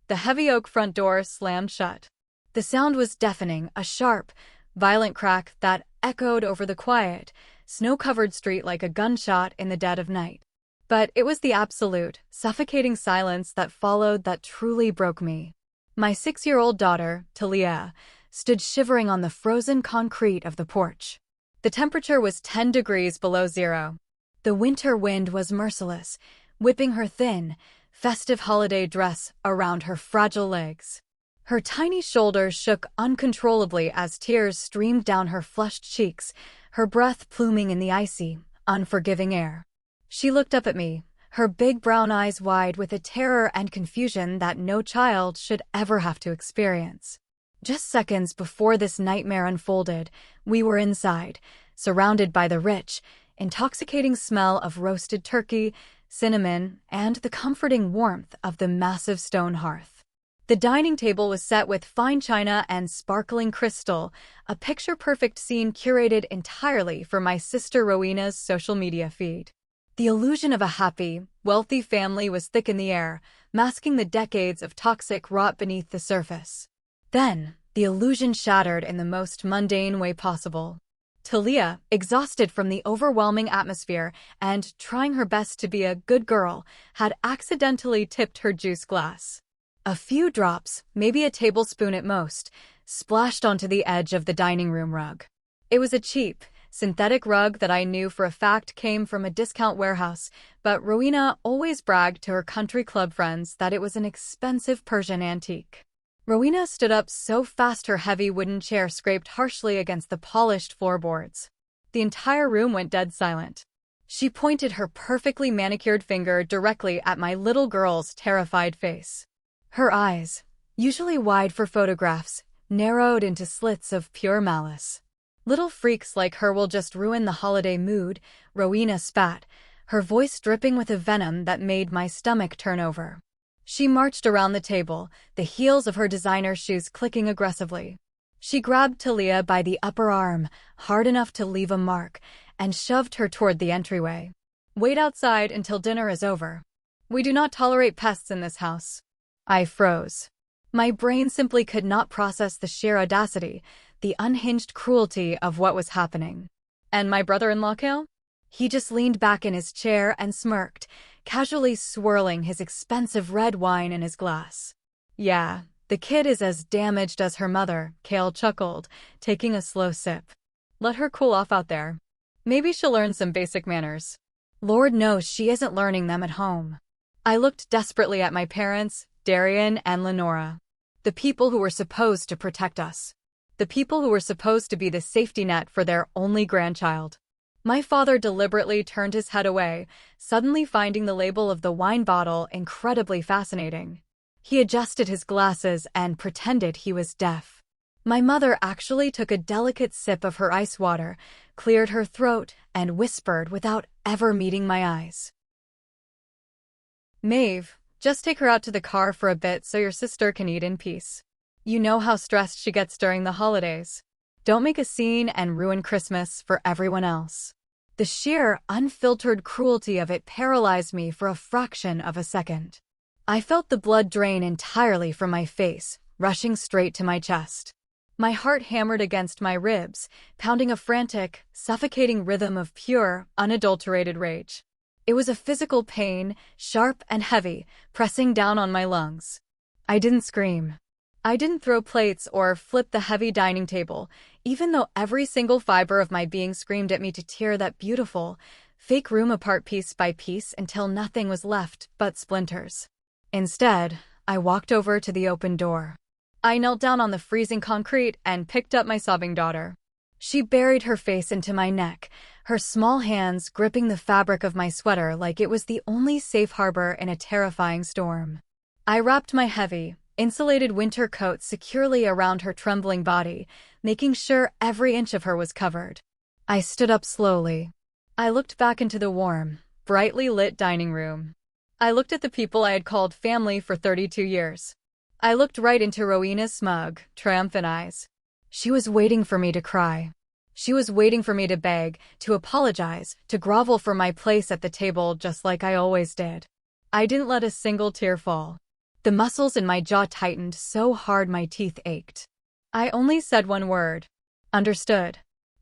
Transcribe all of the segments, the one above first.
The heavy oak front door slammed shut. The sound was deafening, a sharp, violent crack that echoed over the quiet, snow-covered street like a gunshot in the dead of night. But it was the absolute, suffocating silence that followed that truly broke me. My 6-year-old daughter, Talia, stood shivering on the frozen concrete of the porch. The temperature was 10 degrees below zero. The winter wind was merciless, whipping her thin, festive holiday dress around her fragile legs. Her tiny shoulders shook uncontrollably as tears streamed down her flushed cheeks, her breath pluming in the icy, unforgiving air. She looked up at me, her big brown eyes wide with a terror and confusion that no child should ever have to experience. Just seconds before this nightmare unfolded, we were inside, surrounded by the rich, intoxicating smell of roasted turkey, cinnamon, and the comforting warmth of the massive stone hearth. The dining table was set with fine china and sparkling crystal, a picture-perfect scene curated entirely for my sister Rowena's social media feed. The illusion of a happy, wealthy family was thick in the air, masking the decades of toxic rot beneath the surface. Then, the illusion shattered in the most mundane way possible. Talia, exhausted from the overwhelming atmosphere and trying her best to be a good girl, had accidentally tipped her juice glass. A few drops, maybe a tablespoon at most, splashed onto the edge of the dining room rug. It was a cheap, synthetic rug that I knew for a fact came from a discount warehouse, but Rowena always bragged to her country club friends that it was an expensive Persian antique. Rowena stood up so fast her heavy wooden chair scraped harshly against the polished floorboards. The entire room went dead silent. She pointed her perfectly manicured finger directly at my little girl's terrified face. Her eyes, usually wide for photographs, narrowed into slits of pure malice. "Little freaks like her will just ruin the holiday mood," Rowena spat, her voice dripping with a venom that made my stomach turn over. She marched around the table, the heels of her designer shoes clicking aggressively. She grabbed Talia by the upper arm, hard enough to leave a mark, and shoved her toward the entryway. "Wait outside until dinner is over. We do not tolerate pests in this house." I froze. My brain simply could not process the sheer audacity, the unhinged cruelty of what was happening. And my brother-in-law, Kale? He just leaned back in his chair and smirked, casually swirling his expensive red wine in his glass. "Yeah, the kid is as damaged as her mother," Kale chuckled, taking a slow sip. "Let her cool off out there. Maybe she'll learn some basic manners." Lord knows she isn't learning them at home. I looked desperately at my parents, Darian and Lenora. The people who were supposed to protect us. The people who were supposed to be the safety net for their only grandchild. My father deliberately turned his head away, suddenly finding the label of the wine bottle incredibly fascinating. He adjusted his glasses and pretended he was deaf. My mother actually took a delicate sip of her ice water, cleared her throat, and whispered without ever meeting my eyes. "Maeve, just take her out to the car for a bit so your sister can eat in peace. You know how stressed she gets during the holidays. Don't make a scene and ruin Christmas for everyone else." The sheer, unfiltered cruelty of it paralyzed me for a fraction of a second. I felt the blood drain entirely from my face, rushing straight to my chest. My heart hammered against my ribs, pounding a frantic, suffocating rhythm of pure, unadulterated rage. It was a physical pain, sharp and heavy, pressing down on my lungs. I didn't scream. I didn't throw plates or flip the heavy dining table, even though every single fiber of my being screamed at me to tear that beautiful, fake room apart piece by piece until nothing was left but splinters. Instead, I walked over to the open door. I knelt down on the freezing concrete and picked up my sobbing daughter. She buried her face into my neck, her small hands gripping the fabric of my sweater like it was the only safe harbor in a terrifying storm. I wrapped my heavy, insulated winter coat securely around her trembling body, making sure every inch of her was covered. I stood up slowly. I looked back into the warm, brightly lit dining room. I looked at the people I had called family for 32 years. I looked right into Rowena's smug, triumphant eyes. She was waiting for me to cry. She was waiting for me to beg, to apologize, to grovel for my place at the table just like I always did. I didn't let a single tear fall. The muscles in my jaw tightened so hard my teeth ached. I only said one word. Understood.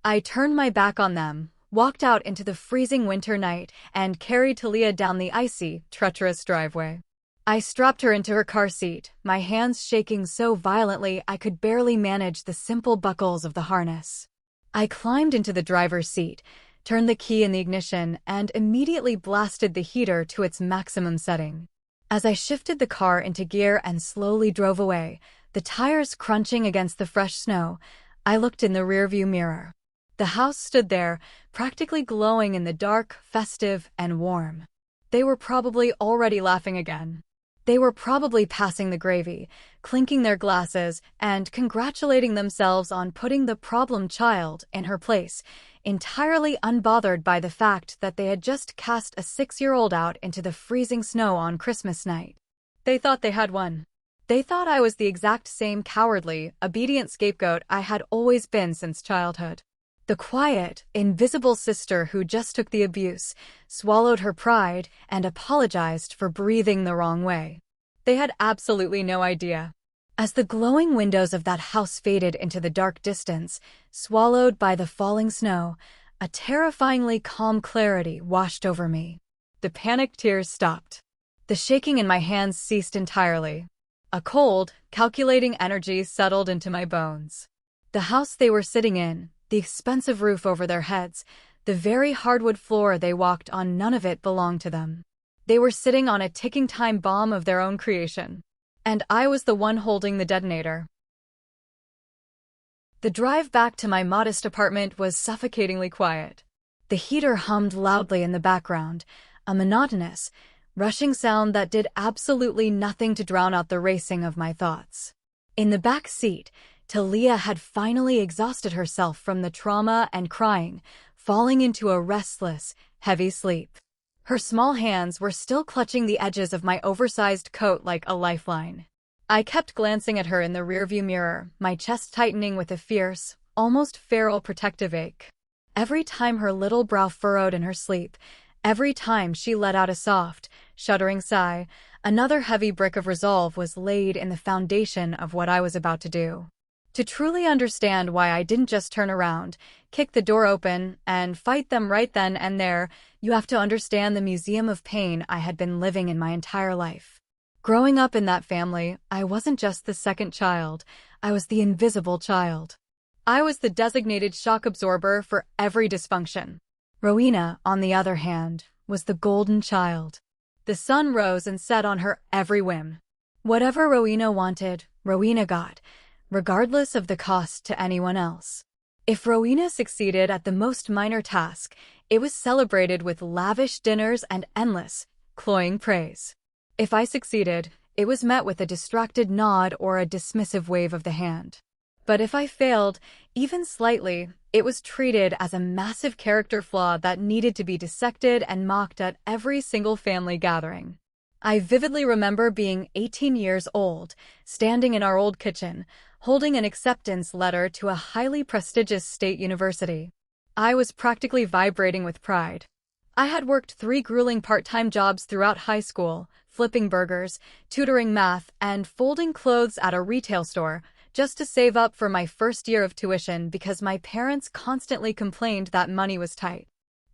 I turned my back on them, walked out into the freezing winter night, and carried Talia down the icy, treacherous driveway. I strapped her into her car seat, my hands shaking so violently I could barely manage the simple buckles of the harness. I climbed into the driver's seat, turned the key in the ignition, and immediately blasted the heater to its maximum setting. As I shifted the car into gear and slowly drove away, the tires crunching against the fresh snow, I looked in the rearview mirror. The house stood there, practically glowing in the dark, festive, and warm. They were probably already laughing again. They were probably passing the gravy, clinking their glasses, and congratulating themselves on putting the problem child in her place, entirely unbothered by the fact that they had just cast a 6-year-old out into the freezing snow on Christmas night. They thought they had won. They thought I was the exact same cowardly, obedient scapegoat I had always been since childhood. The quiet, invisible sister who just took the abuse, swallowed her pride, and apologized for breathing the wrong way. They had absolutely no idea. As the glowing windows of that house faded into the dark distance, swallowed by the falling snow, a terrifyingly calm clarity washed over me. The panicked tears stopped. The shaking in my hands ceased entirely. A cold, calculating energy settled into my bones. The house they were sitting in, the expensive roof over their heads, the very hardwood floor they walked on, none of it belonged to them. They were sitting on a ticking time bomb of their own creation. And I was the one holding the detonator. The drive back to my modest apartment was suffocatingly quiet. The heater hummed loudly in the background, a monotonous, rushing sound that did absolutely nothing to drown out the racing of my thoughts. In the back seat, Talia had finally exhausted herself from the trauma and crying, falling into a restless, heavy sleep. Her small hands were still clutching the edges of my oversized coat like a lifeline. I kept glancing at her in the rearview mirror, my chest tightening with a fierce, almost feral protective ache. Every time her little brow furrowed in her sleep, every time she let out a soft, shuddering sigh, another heavy brick of resolve was laid in the foundation of what I was about to do. To truly understand why I didn't just turn around, kick the door open, and fight them right then and there, you have to understand the museum of pain I had been living in my entire life. Growing up in that family, I wasn't just the second child, I was the invisible child. I was the designated shock absorber for every dysfunction. Rowena, on the other hand, was the golden child. The sun rose and set on her every whim. Whatever Rowena wanted, Rowena got, regardless of the cost to anyone else. If Rowena succeeded at the most minor task, it was celebrated with lavish dinners and endless, cloying praise. If I succeeded, it was met with a distracted nod or a dismissive wave of the hand. But if I failed, even slightly, it was treated as a massive character flaw that needed to be dissected and mocked at every single family gathering. I vividly remember being 18 years old, standing in our old kitchen, holding an acceptance letter to a highly prestigious state university. I was practically vibrating with pride. I had worked 3 grueling part-time jobs throughout high school, flipping burgers, tutoring math, and folding clothes at a retail store, just to save up for my first year of tuition because my parents constantly complained that money was tight.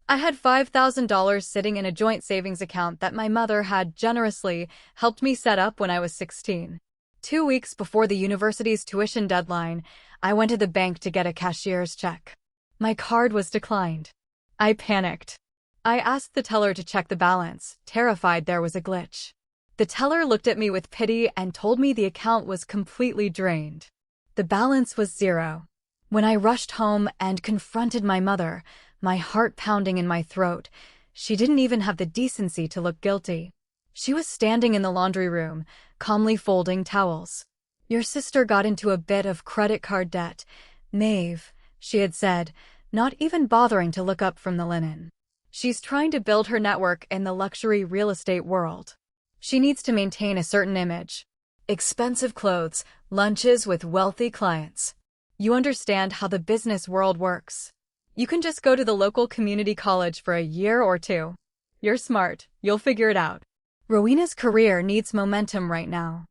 I had $5,000 sitting in a joint savings account that my mother had generously helped me set up when I was 16. 2 weeks before the university's tuition deadline, I went to the bank to get a cashier's check. My card was declined. I panicked. I asked the teller to check the balance, terrified there was a glitch. The teller looked at me with pity and told me the account was completely drained. The balance was 0. When I rushed home and confronted my mother, my heart pounding in my throat, she didn't even have the decency to look guilty. She was standing in the laundry room, calmly folding towels. "Your sister got into a bit of credit card debt, Maeve," she had said, not even bothering to look up from the linen. "She's trying to build her network in the luxury real estate world. She needs to maintain a certain image. Expensive clothes, lunches with wealthy clients. You understand how the business world works. You can just go to the local community college for a year or 2. You're smart, you'll figure it out." Rowena's career needs momentum right now.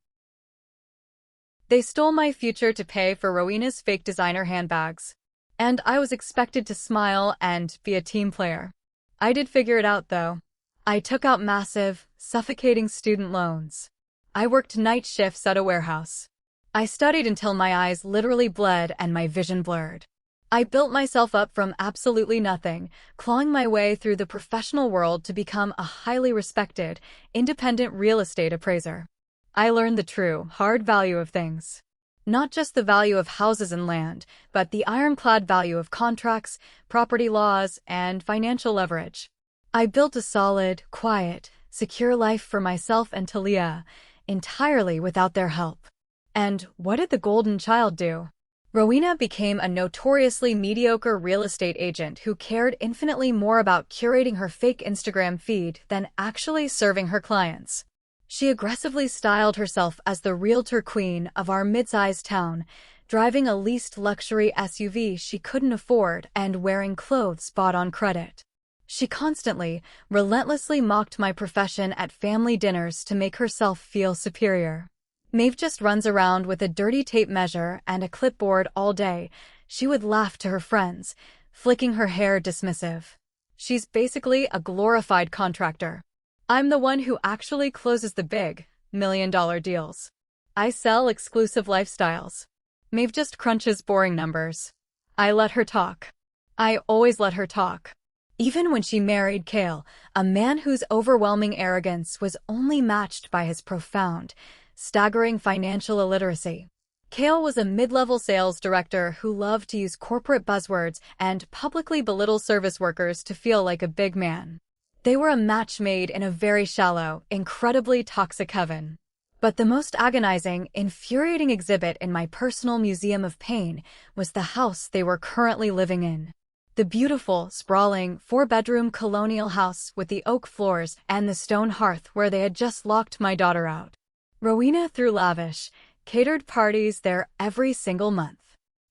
They stole my future to pay for Rowena's fake designer handbags. And I was expected to smile and be a team player. I did figure it out, though. I took out massive, suffocating student loans. I worked night shifts at a warehouse. I studied until my eyes literally bled and my vision blurred. I built myself up from absolutely nothing, clawing my way through the professional world to become a highly respected, independent real estate appraiser. I learned the true, hard value of things. Not just the value of houses and land, but the ironclad value of contracts, property laws, and financial leverage. I built a solid, quiet, secure life for myself and Talia, entirely without their help. And what did the golden child do? Rowena became a notoriously mediocre real estate agent who cared infinitely more about curating her fake Instagram feed than actually serving her clients. She aggressively styled herself as the realtor queen of our mid-sized town, driving a leased luxury SUV she couldn't afford and wearing clothes bought on credit. She constantly, relentlessly mocked my profession at family dinners to make herself feel superior. Maeve just runs around with a dirty tape measure and a clipboard all day, she would laugh to her friends, flicking her hair dismissive. She's basically a glorified contractor. I'm the one who actually closes the big, million-dollar deals. I sell exclusive lifestyles. Maeve just crunches boring numbers. I let her talk. I always let her talk. Even when she married Cale, a man whose overwhelming arrogance was only matched by his profound, staggering financial illiteracy. Cale was a mid-level sales director who loved to use corporate buzzwords and publicly belittle service workers to feel like a big man. They were a match made in a very shallow, incredibly toxic heaven. But the most agonizing, infuriating exhibit in my personal museum of pain was the house they were currently living in. The beautiful, sprawling, four-bedroom colonial house with the oak floors and the stone hearth where they had just locked my daughter out. Rowena threw lavish, catered parties there every single month.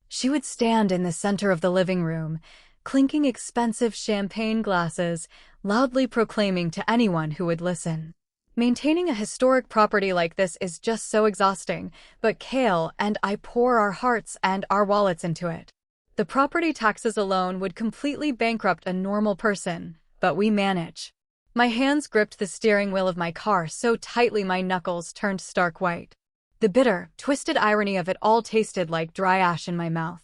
She would stand in the center of the living room, clinking expensive champagne glasses, loudly proclaiming to anyone who would listen. Maintaining a historic property like this is just so exhausting, but Cale and I pour our hearts and our wallets into it. The property taxes alone would completely bankrupt a normal person, but we manage. My hands gripped the steering wheel of my car so tightly my knuckles turned stark white. The bitter, twisted irony of it all tasted like dry ash in my mouth.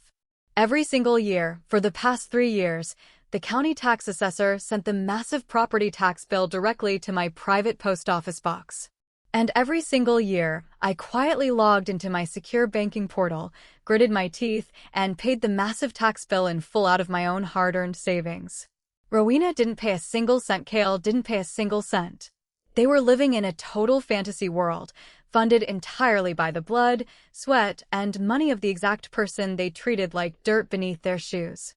Every single year, for the past 3 years, the county tax assessor sent the massive property tax bill directly to my private post office box. And every single year, I quietly logged into my secure banking portal, gritted my teeth, and paid the massive tax bill in full out of my own hard-earned savings. Rowena didn't pay a single cent. Cale didn't pay a single cent. They were living in a total fantasy world, funded entirely by the blood, sweat, and money of the exact person they treated like dirt beneath their shoes.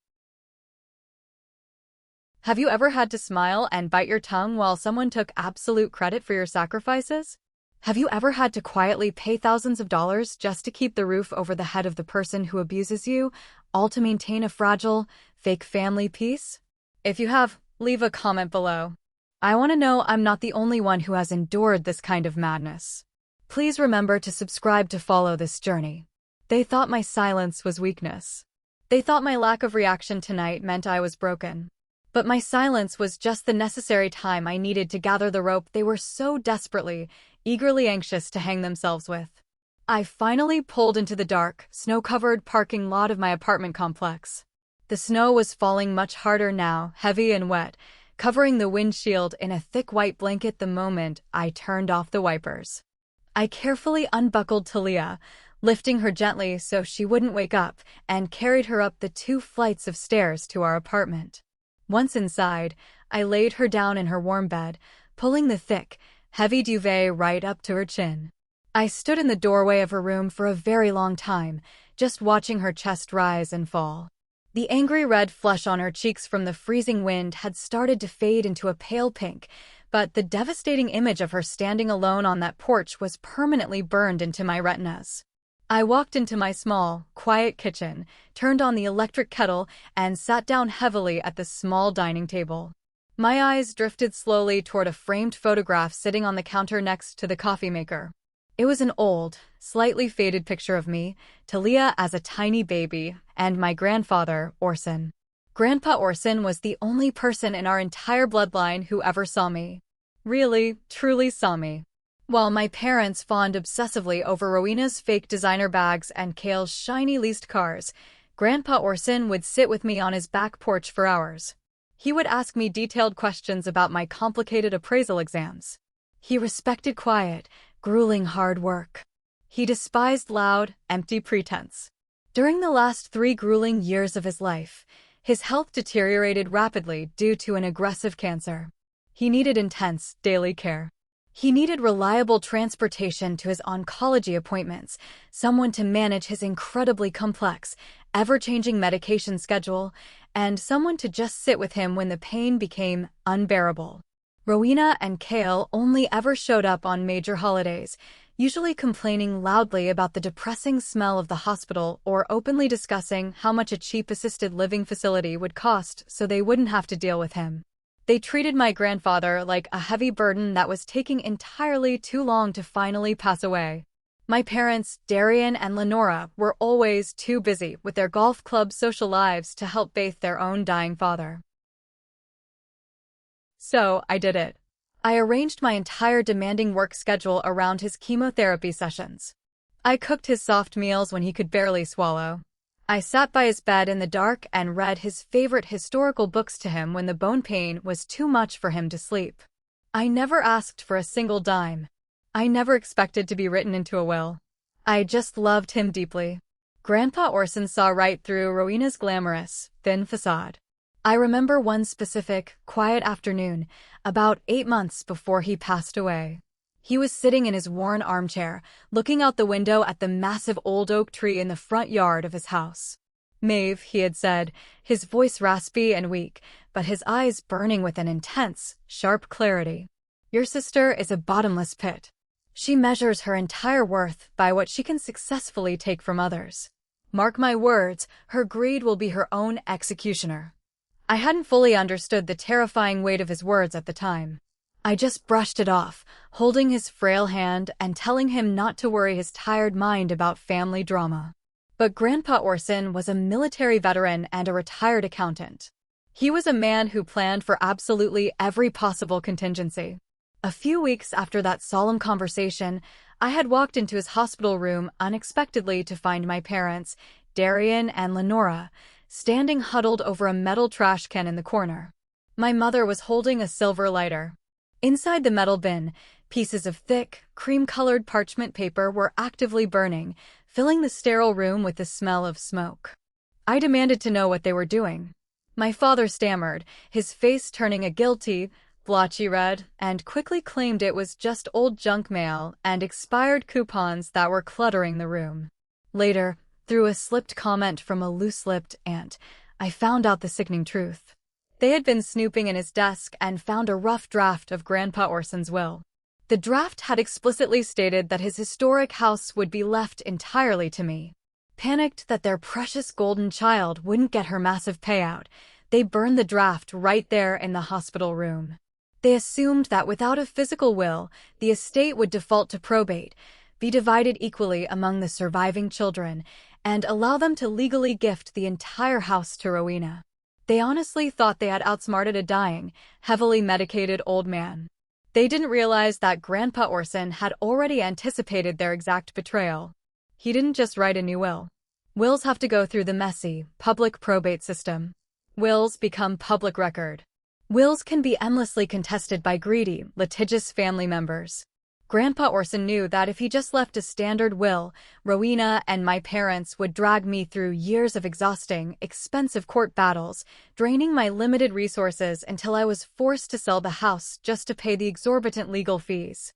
Have you ever had to smile and bite your tongue while someone took absolute credit for your sacrifices? Have you ever had to quietly pay thousands of dollars just to keep the roof over the head of the person who abuses you, all to maintain a fragile, fake family peace? If you have, leave a comment below. I want to know I'm not the only one who has endured this kind of madness. Please remember to subscribe to follow this journey. They thought my silence was weakness. They thought my lack of reaction tonight meant I was broken. But my silence was just the necessary time I needed to gather the rope they were so desperately, eagerly anxious to hang themselves with. I finally pulled into the dark, snow-covered parking lot of my apartment complex. The snow was falling much harder now, heavy and wet, covering the windshield in a thick white blanket the moment I turned off the wipers. I carefully unbuckled Talia, lifting her gently so she wouldn't wake up, and carried her up the 2 flights of stairs to our apartment. Once inside, I laid her down in her warm bed, pulling the thick, heavy duvet right up to her chin. I stood in the doorway of her room for a very long time, just watching her chest rise and fall. The angry red flush on her cheeks from the freezing wind had started to fade into a pale pink, but the devastating image of her standing alone on that porch was permanently burned into my retinas. I walked into my small, quiet kitchen, turned on the electric kettle, and sat down heavily at the small dining table. My eyes drifted slowly toward a framed photograph sitting on the counter next to the coffee maker. It was an old, slightly faded picture of me, Talia as a tiny baby, and my grandfather, Orson. Grandpa Orson was the only person in our entire bloodline who ever saw me. Really, truly saw me. While my parents fawned obsessively over Rowena's fake designer bags and Kale's shiny leased cars, Grandpa Orson would sit with me on his back porch for hours. He would ask me detailed questions about my complicated appraisal exams. He respected quiet, grueling hard work. He despised loud, empty pretense. During the last 3 grueling years of his life, his health deteriorated rapidly due to an aggressive cancer. He needed intense, daily care. He needed reliable transportation to his oncology appointments, someone to manage his incredibly complex, ever-changing medication schedule, and someone to just sit with him when the pain became unbearable. Rowena and Kale only ever showed up on major holidays, usually complaining loudly about the depressing smell of the hospital or openly discussing how much a cheap assisted living facility would cost so they wouldn't have to deal with him. They treated my grandfather like a heavy burden that was taking entirely too long to finally pass away. My parents, Darian and Lenora, were always too busy with their golf club social lives to help bathe their own dying father. So, I did it. I arranged my entire demanding work schedule around his chemotherapy sessions. I cooked his soft meals when he could barely swallow. I sat by his bed in the dark and read his favorite historical books to him when the bone pain was too much for him to sleep. I never asked for a single dime. I never expected to be written into a will. I just loved him deeply. Grandpa Orson saw right through Rowena's glamorous, thin facade. I remember one specific, quiet afternoon, about 8 months before he passed away. He was sitting in his worn armchair, looking out the window at the massive old oak tree in the front yard of his house. "Maeve," he had said, his voice raspy and weak, but his eyes burning with an intense, sharp clarity. "Your sister is a bottomless pit. She measures her entire worth by what she can successfully take from others. Mark my words, her greed will be her own executioner." I hadn't fully understood the terrifying weight of his words at the time. I just brushed it off, holding his frail hand and telling him not to worry his tired mind about family drama. But Grandpa Orson was a military veteran and a retired accountant. He was a man who planned for absolutely every possible contingency. A few weeks after that solemn conversation, I had walked into his hospital room unexpectedly to find my parents, Darian and Lenora, standing huddled over a metal trash can in the corner. My mother was holding a silver lighter. Inside the metal bin, pieces of thick, cream-colored parchment paper were actively burning, filling the sterile room with the smell of smoke. I demanded to know what they were doing. My father stammered, his face turning a guilty, blotchy red, and quickly claimed it was just old junk mail and expired coupons that were cluttering the room. Later, through a slipped comment from a loose-lipped aunt, I found out the sickening truth. They had been snooping in his desk and found a rough draft of Grandpa Orson's will. The draft had explicitly stated that his historic house would be left entirely to me. Panicked that their precious golden child wouldn't get her massive payout, they burned the draft right there in the hospital room. They assumed that without a physical will, the estate would default to probate, be divided equally among the surviving children, and allow them to legally gift the entire house to Rowena. They honestly thought they had outsmarted a dying, heavily medicated old man. They didn't realize that Grandpa Orson had already anticipated their exact betrayal. He didn't just write a new will. Wills have to go through the messy, public probate system. Wills become public record. Wills can be endlessly contested by greedy, litigious family members. Grandpa Orson knew that if he just left a standard will, Rowena and my parents would drag me through years of exhausting, expensive court battles, draining my limited resources until I was forced to sell the house just to pay the exorbitant legal fees.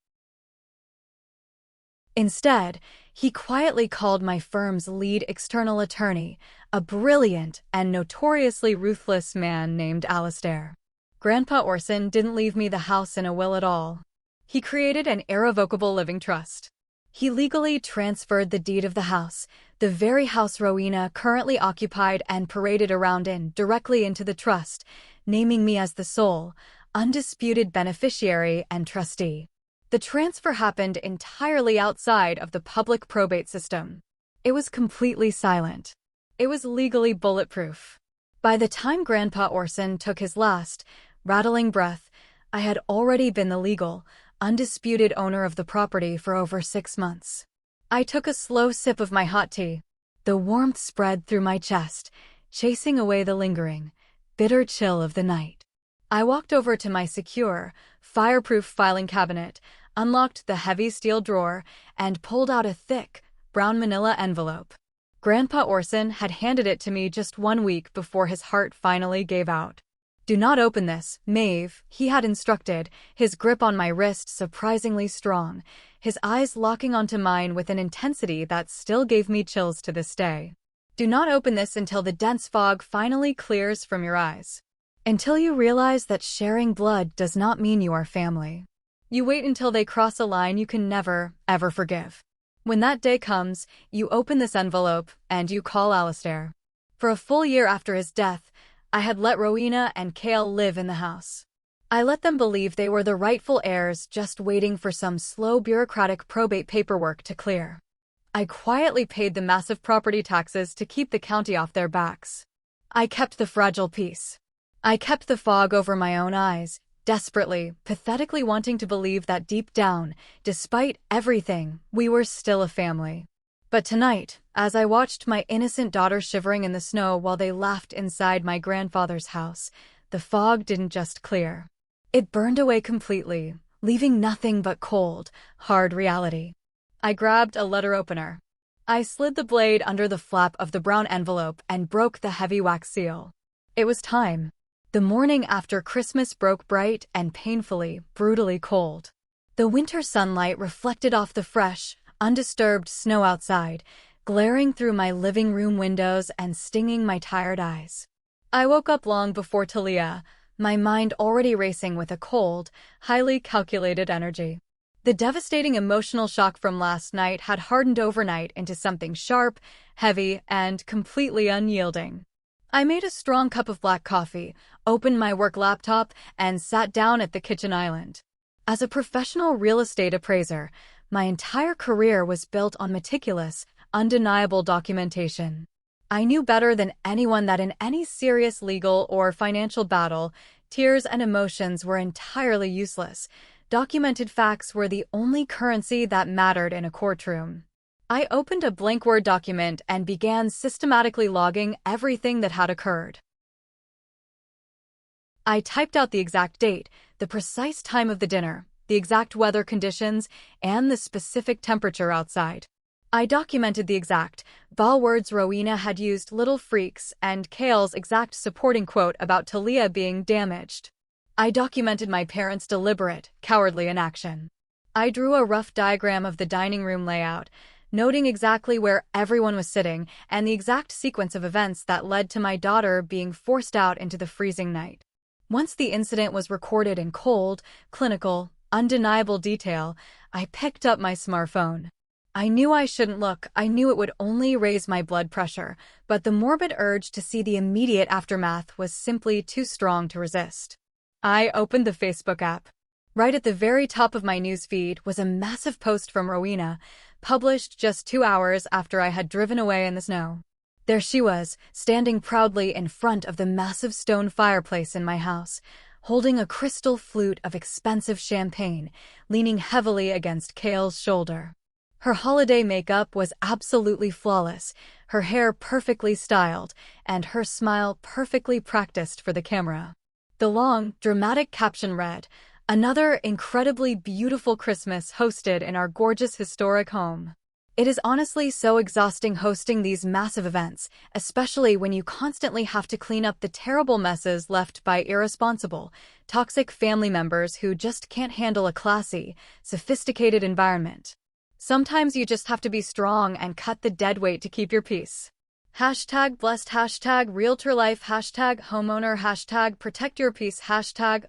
Instead, he quietly called my firm's lead external attorney, a brilliant and notoriously ruthless man named Alastair. Grandpa Orson didn't leave me the house in a will at all. He created an irrevocable living trust. He legally transferred the deed of the house, the very house Rowena currently occupied and paraded around in, directly into the trust, naming me as the sole, undisputed beneficiary and trustee. The transfer happened entirely outside of the public probate system. It was completely silent. It was legally bulletproof. By the time Grandpa Orson took his last, rattling breath, I had already been the legal, undisputed owner of the property for over 6 months. I took a slow sip of my hot tea. The warmth spread through my chest, chasing away the lingering, bitter chill of the night. I walked over to my secure, fireproof filing cabinet, unlocked the heavy steel drawer, and pulled out a thick, brown manila envelope. Grandpa Orson had handed it to me just 1 week before his heart finally gave out. "Do not open this, Maeve," he had instructed, his grip on my wrist surprisingly strong, his eyes locking onto mine with an intensity that still gave me chills to this day. "Do not open this until the dense fog finally clears from your eyes. Until you realize that sharing blood does not mean you are family. You wait until they cross a line you can never, ever forgive. When that day comes, you open this envelope and you call Alistair." For a full year after his death, I had let Rowena and Cale live in the house. I let them believe they were the rightful heirs, just waiting for some slow bureaucratic probate paperwork to clear. I quietly paid the massive property taxes to keep the county off their backs. I kept the fragile peace. I kept the fog over my own eyes, desperately, pathetically wanting to believe that deep down, despite everything, we were still a family. But tonight, as I watched my innocent daughter shivering in the snow while they laughed inside my grandfather's house, the fog didn't just clear. It burned away completely, leaving nothing but cold, hard reality. I grabbed a letter opener. I slid the blade under the flap of the brown envelope and broke the heavy wax seal. It was time. The morning after Christmas broke bright and painfully, brutally cold. The winter sunlight reflected off the fresh, undisturbed snow outside, glaring through my living room windows and stinging my tired eyes. I woke up long before Talia, my mind already racing with a cold, highly calculated energy. The devastating emotional shock from last night had hardened overnight into something sharp, heavy, and completely unyielding. I made a strong cup of black coffee, opened my work laptop, and sat down at the kitchen island. As a professional real estate appraiser, my entire career was built on meticulous, undeniable documentation. I knew better than anyone that in any serious legal or financial battle, tears and emotions were entirely useless. Documented facts were the only currency that mattered in a courtroom. I opened a blank Word document and began systematically logging everything that had occurred. I typed out the exact date, the precise time of the dinner, the exact weather conditions, and the specific temperature outside. I documented the exact, vile words Rowena had used, little freaks, and Cale's exact supporting quote about Talia being damaged. I documented my parents' deliberate, cowardly inaction. I drew a rough diagram of the dining room layout, noting exactly where everyone was sitting and the exact sequence of events that led to my daughter being forced out into the freezing night. Once the incident was recorded in cold, clinical, undeniable detail, I picked up my smartphone. I knew I shouldn't look, I knew it would only raise my blood pressure, but the morbid urge to see the immediate aftermath was simply too strong to resist. I opened the Facebook app. Right at the very top of my newsfeed was a massive post from Rowena, published just 2 hours after I had driven away in the snow. There she was, standing proudly in front of the massive stone fireplace in my house, holding a crystal flute of expensive champagne, leaning heavily against Cale's shoulder. Her holiday makeup was absolutely flawless, her hair perfectly styled, and her smile perfectly practiced for the camera. The long, dramatic caption read, "Another incredibly beautiful Christmas hosted in our gorgeous historic home." It is honestly so exhausting hosting these massive events, especially when you constantly have to clean up the terrible messes left by irresponsible, toxic family members who just can't handle a classy, sophisticated environment. Sometimes you just have to be strong and cut the dead weight to keep your peace. #blessed, #realtor life, #homeowner, #protect your peace,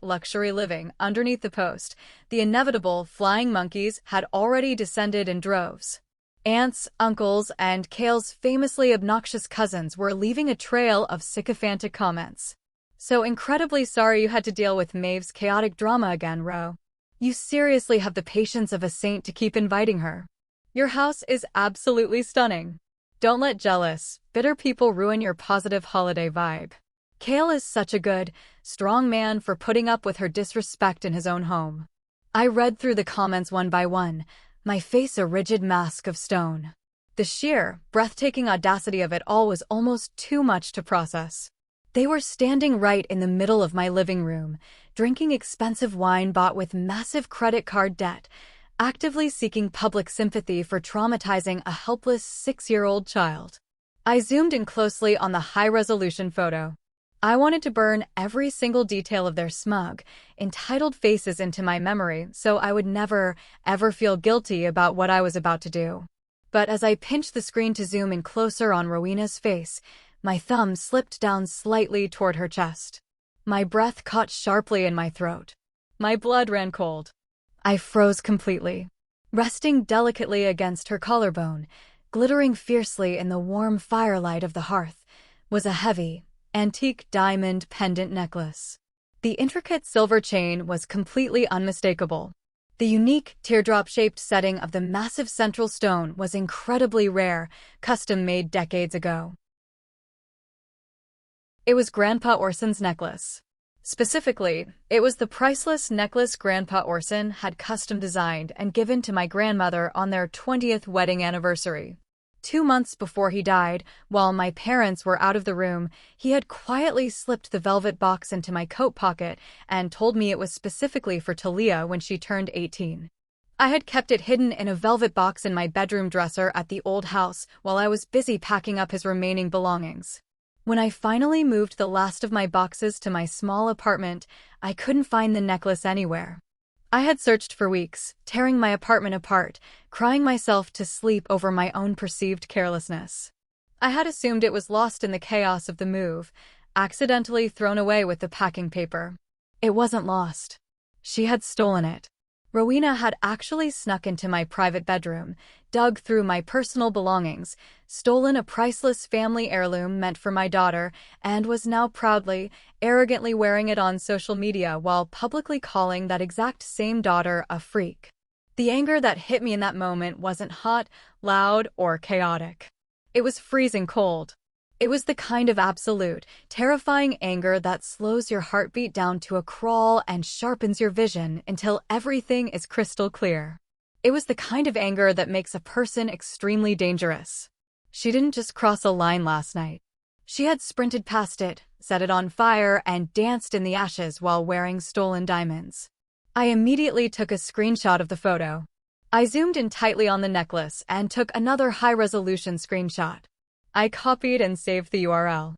#luxury living. Underneath the post, the inevitable flying monkeys had already descended in droves. Aunts, uncles, and Cale's famously obnoxious cousins were leaving a trail of sycophantic comments. So incredibly sorry you had to deal with Maeve's chaotic drama again, Ro. You seriously have the patience of a saint to keep inviting her. Your house is absolutely stunning. Don't let jealous, bitter people ruin your positive holiday vibe. Kale is such a good, strong man for putting up with her disrespect in his own home. I read through the comments one by one, my face a rigid mask of stone. The sheer, breathtaking audacity of it all was almost too much to process. They were standing right in the middle of my living room, drinking expensive wine bought with massive credit card debt, actively seeking public sympathy for traumatizing a helpless 6-year-old child. I zoomed in closely on the high-resolution photo. I wanted to burn every single detail of their smug, entitled faces into my memory so I would never, ever feel guilty about what I was about to do. But as I pinched the screen to zoom in closer on Rowena's face, my thumb slipped down slightly toward her chest. My breath caught sharply in my throat. My blood ran cold. I froze completely. Resting delicately against her collarbone, glittering fiercely in the warm firelight of the hearth, was a heavy, antique diamond pendant necklace. The intricate silver chain was completely unmistakable. The unique, teardrop-shaped setting of the massive central stone was incredibly rare, custom-made decades ago. It was Grandpa Orson's necklace. Specifically, it was the priceless necklace Grandpa Orson had custom-designed and given to my grandmother on their 20th wedding anniversary. 2 months before he died, while my parents were out of the room, he had quietly slipped the velvet box into my coat pocket and told me it was specifically for Talia when she turned 18. I had kept it hidden in a velvet box in my bedroom dresser at the old house while I was busy packing up his remaining belongings. When I finally moved the last of my boxes to my small apartment, I couldn't find the necklace anywhere. I had searched for weeks, tearing my apartment apart, crying myself to sleep over my own perceived carelessness. I had assumed it was lost in the chaos of the move, accidentally thrown away with the packing paper. It wasn't lost. She had stolen it. Rowena had actually snuck into my private bedroom, dug through my personal belongings, stolen a priceless family heirloom meant for my daughter, and was now proudly, arrogantly wearing it on social media while publicly calling that exact same daughter a freak. The anger that hit me in that moment wasn't hot, loud, or chaotic. It was freezing cold. It was the kind of absolute, terrifying anger that slows your heartbeat down to a crawl and sharpens your vision until everything is crystal clear. It was the kind of anger that makes a person extremely dangerous. She didn't just cross a line last night. She had sprinted past it, set it on fire, and danced in the ashes while wearing stolen diamonds. I immediately took a screenshot of the photo. I zoomed in tightly on the necklace and took another high-resolution screenshot. I copied and saved the URL.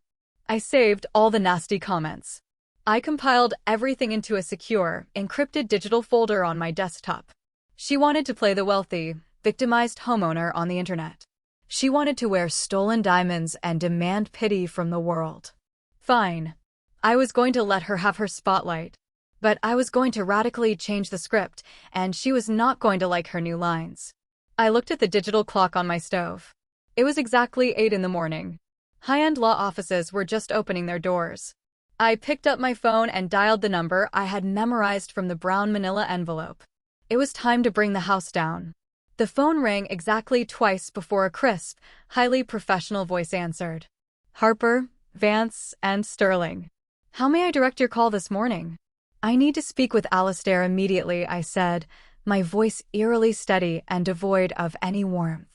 I saved all the nasty comments. I compiled everything into a secure, encrypted digital folder on my desktop. She wanted to play the wealthy, victimized homeowner on the internet. She wanted to wear stolen diamonds and demand pity from the world. Fine. I was going to let her have her spotlight. But I was going to radically change the script, and she was not going to like her new lines. I looked at the digital clock on my stove. It was exactly 8 in the morning. High-end law offices were just opening their doors. I picked up my phone and dialed the number I had memorized from the brown manila envelope. It was time to bring the house down. The phone rang exactly twice before a crisp, highly professional voice answered. Harper, Vance, and Sterling. How may I direct your call this morning? I need to speak with Alistair immediately, I said, my voice eerily steady and devoid of any warmth.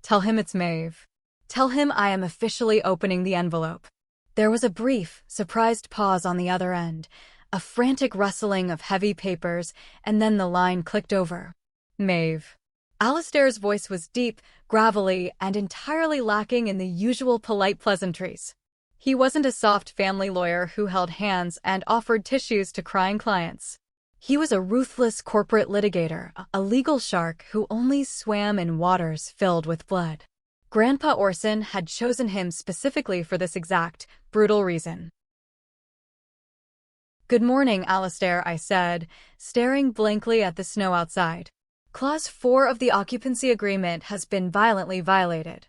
Tell him it's Maeve. Tell him I am officially opening the envelope. There was a brief, surprised pause on the other end, a frantic rustling of heavy papers, and then the line clicked over. Maeve. Alistair's voice was deep, gravelly, and entirely lacking in the usual polite pleasantries. He wasn't a soft family lawyer who held hands and offered tissues to crying clients. He was a ruthless corporate litigator, a legal shark who only swam in waters filled with blood. Grandpa Orson had chosen him specifically for this exact, brutal reason. Good morning, Alistair, I said, staring blankly at the snow outside. Clause 4 of the occupancy agreement has been violently violated.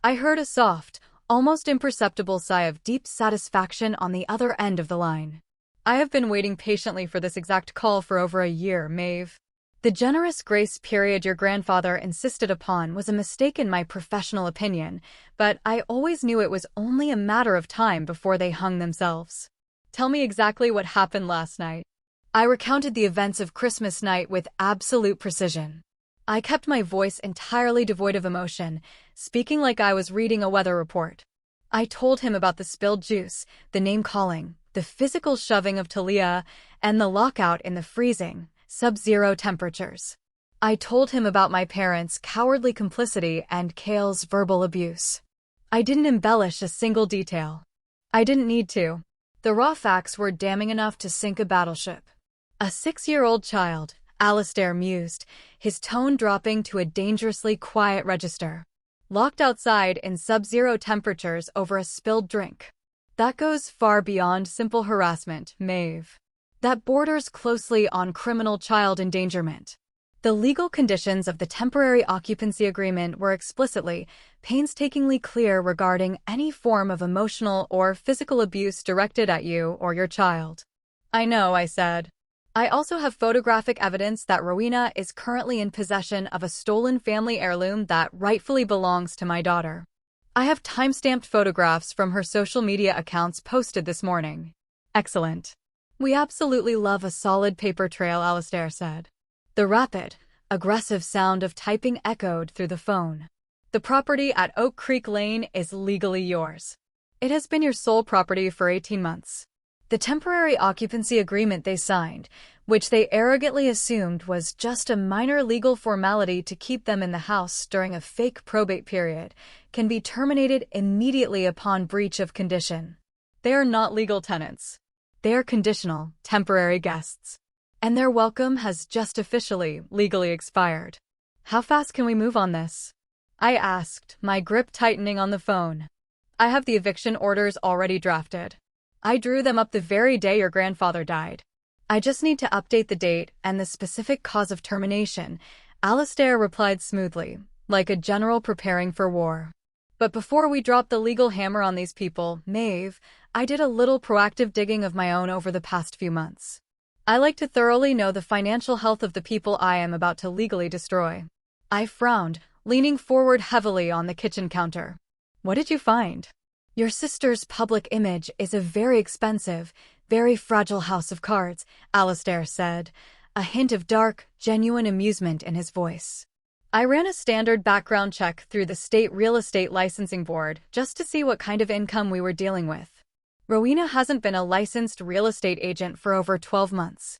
I heard a soft, almost imperceptible sigh of deep satisfaction on the other end of the line. I have been waiting patiently for this exact call for over a year, Maeve. The generous grace period your grandfather insisted upon was a mistake in my professional opinion, but I always knew it was only a matter of time before they hung themselves. Tell me exactly what happened last night. I recounted the events of Christmas night with absolute precision. I kept my voice entirely devoid of emotion, speaking like I was reading a weather report. I told him about the spilled juice, the name-calling, the physical shoving of Talia, and the lockout in the freezing, sub-zero temperatures. I told him about my parents' cowardly complicity and Cale's verbal abuse. I didn't embellish a single detail. I didn't need to. The raw facts were damning enough to sink a battleship. A 6-year-old child, Alistair mused, his tone dropping to a dangerously quiet register. Locked outside in sub-zero temperatures over a spilled drink. That goes far beyond simple harassment, Maeve. That borders closely on criminal child endangerment. The legal conditions of the temporary occupancy agreement were explicitly, painstakingly clear regarding any form of emotional or physical abuse directed at you or your child. I know, I said. I also have photographic evidence that Rowena is currently in possession of a stolen family heirloom that rightfully belongs to my daughter. I have time-stamped photographs from her social media accounts posted this morning. Excellent. We absolutely love a solid paper trail, Alistair said. The rapid, aggressive sound of typing echoed through the phone. The property at Oak Creek Lane is legally yours. It has been your sole property for 18 months. The temporary occupancy agreement they signed, which they arrogantly assumed was just a minor legal formality to keep them in the house during a fake probate period, can be terminated immediately upon breach of condition. They are not legal tenants. They are conditional, temporary guests. And their welcome has just officially, legally expired. How fast can we move on this? I asked, my grip tightening on the phone. I have the eviction orders already drafted. I drew them up the very day your grandfather died. I just need to update the date and the specific cause of termination, Alistair replied smoothly, like a general preparing for war. But before we drop the legal hammer on these people, Maeve, I did a little proactive digging of my own over the past few months. I like to thoroughly know the financial health of the people I am about to legally destroy. I frowned, leaning forward heavily on the kitchen counter. What did you find? Your sister's public image is a very expensive, very fragile house of cards, Alistair said, a hint of dark, genuine amusement in his voice. I ran a standard background check through the state real estate licensing board just to see what kind of income we were dealing with. Rowena hasn't been a licensed real estate agent for over 12 months.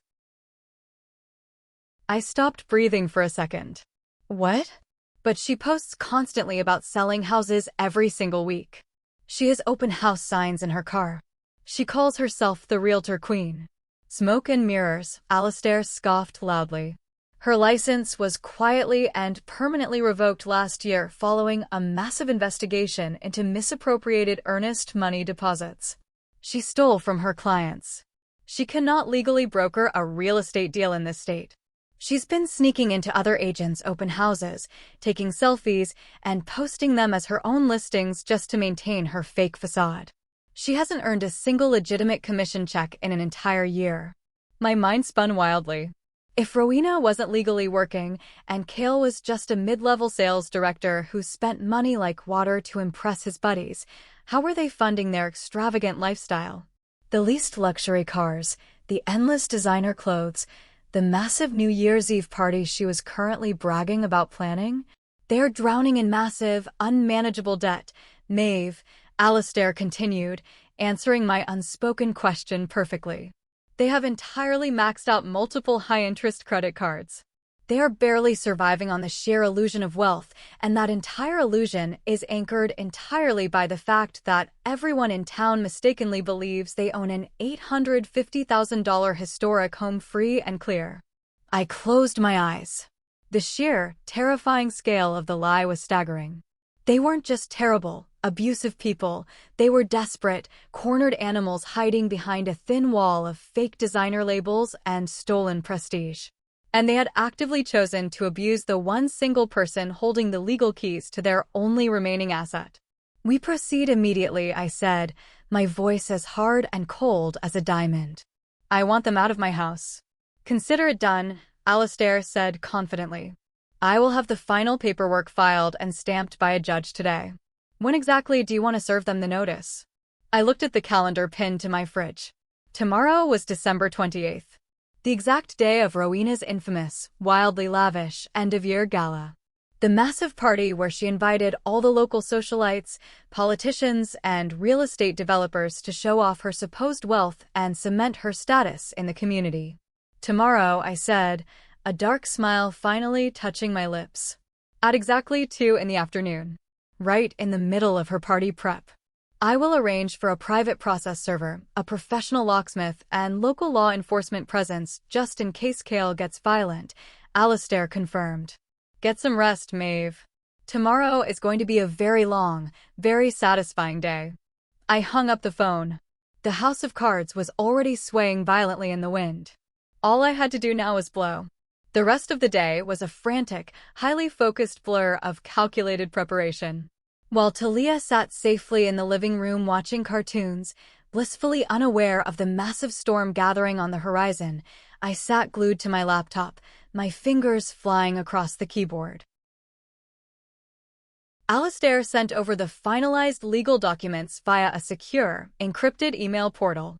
I stopped breathing for a second. What? But she posts constantly about selling houses every single week. She has open house signs in her car. She calls herself the Realtor Queen. Smoke and mirrors, Alistair scoffed loudly. Her license was quietly and permanently revoked last year following a massive investigation into misappropriated earnest money deposits. She stole from her clients. She cannot legally broker a real estate deal in this state. She's been sneaking into other agents' open houses, taking selfies, and posting them as her own listings just to maintain her fake facade. She hasn't earned a single legitimate commission check in an entire year. My mind spun wildly. If Rowena wasn't legally working, and Cale was just a mid-level sales director who spent money like water to impress his buddies, how were they funding their extravagant lifestyle? The leased luxury cars, the endless designer clothes, the massive New Year's Eve party she was currently bragging about planning? They're drowning in massive, unmanageable debt. Maeve, Alistair continued, answering my unspoken question perfectly. They have entirely maxed out multiple high-interest credit cards. They are barely surviving on the sheer illusion of wealth, and that entire illusion is anchored entirely by the fact that everyone in town mistakenly believes they own an $850,000 historic home free and clear. I closed my eyes. The sheer, terrifying scale of the lie was staggering. They weren't just terrible, abusive people, they were desperate, cornered animals hiding behind a thin wall of fake designer labels and stolen prestige. And they had actively chosen to abuse the one single person holding the legal keys to their only remaining asset. We proceed immediately, I said, my voice as hard and cold as a diamond. I want them out of my house. Consider it done, Alistair said confidently. I will have the final paperwork filed and stamped by a judge today. When exactly do you want to serve them the notice? I looked at the calendar pinned to my fridge. Tomorrow was December 28th, the exact day of Rowena's infamous, wildly lavish end-of-year gala. The massive party where she invited all the local socialites, politicians, and real estate developers to show off her supposed wealth and cement her status in the community. Tomorrow, I said, a dark smile finally touching my lips. At exactly 2 in the afternoon, right in the middle of her party prep. I will arrange for a private process server, a professional locksmith, and local law enforcement presence just in case Cale gets violent, Alistair confirmed. Get some rest, Maeve. Tomorrow is going to be a very long, very satisfying day. I hung up the phone. The house of cards was already swaying violently in the wind. All I had to do now was blow. The rest of the day was a frantic, highly focused blur of calculated preparation. While Talia sat safely in the living room watching cartoons, blissfully unaware of the massive storm gathering on the horizon, I sat glued to my laptop, my fingers flying across the keyboard. Alistair sent over the finalized legal documents via a secure, encrypted email portal.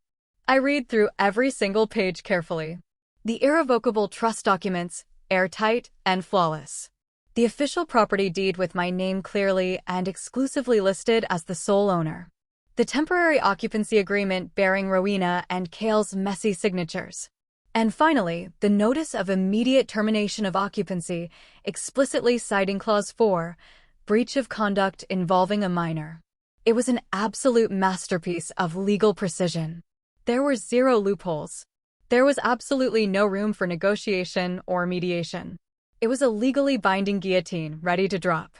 I read through every single page carefully. The irrevocable trust documents, airtight and flawless. The official property deed with my name clearly and exclusively listed as the sole owner. The temporary occupancy agreement bearing Rowena and Cale's messy signatures. And finally, the notice of immediate termination of occupancy, explicitly citing Clause 4, breach of conduct involving a minor. It was an absolute masterpiece of legal precision. There were zero loopholes. There was absolutely no room for negotiation or mediation. It was a legally binding guillotine ready to drop.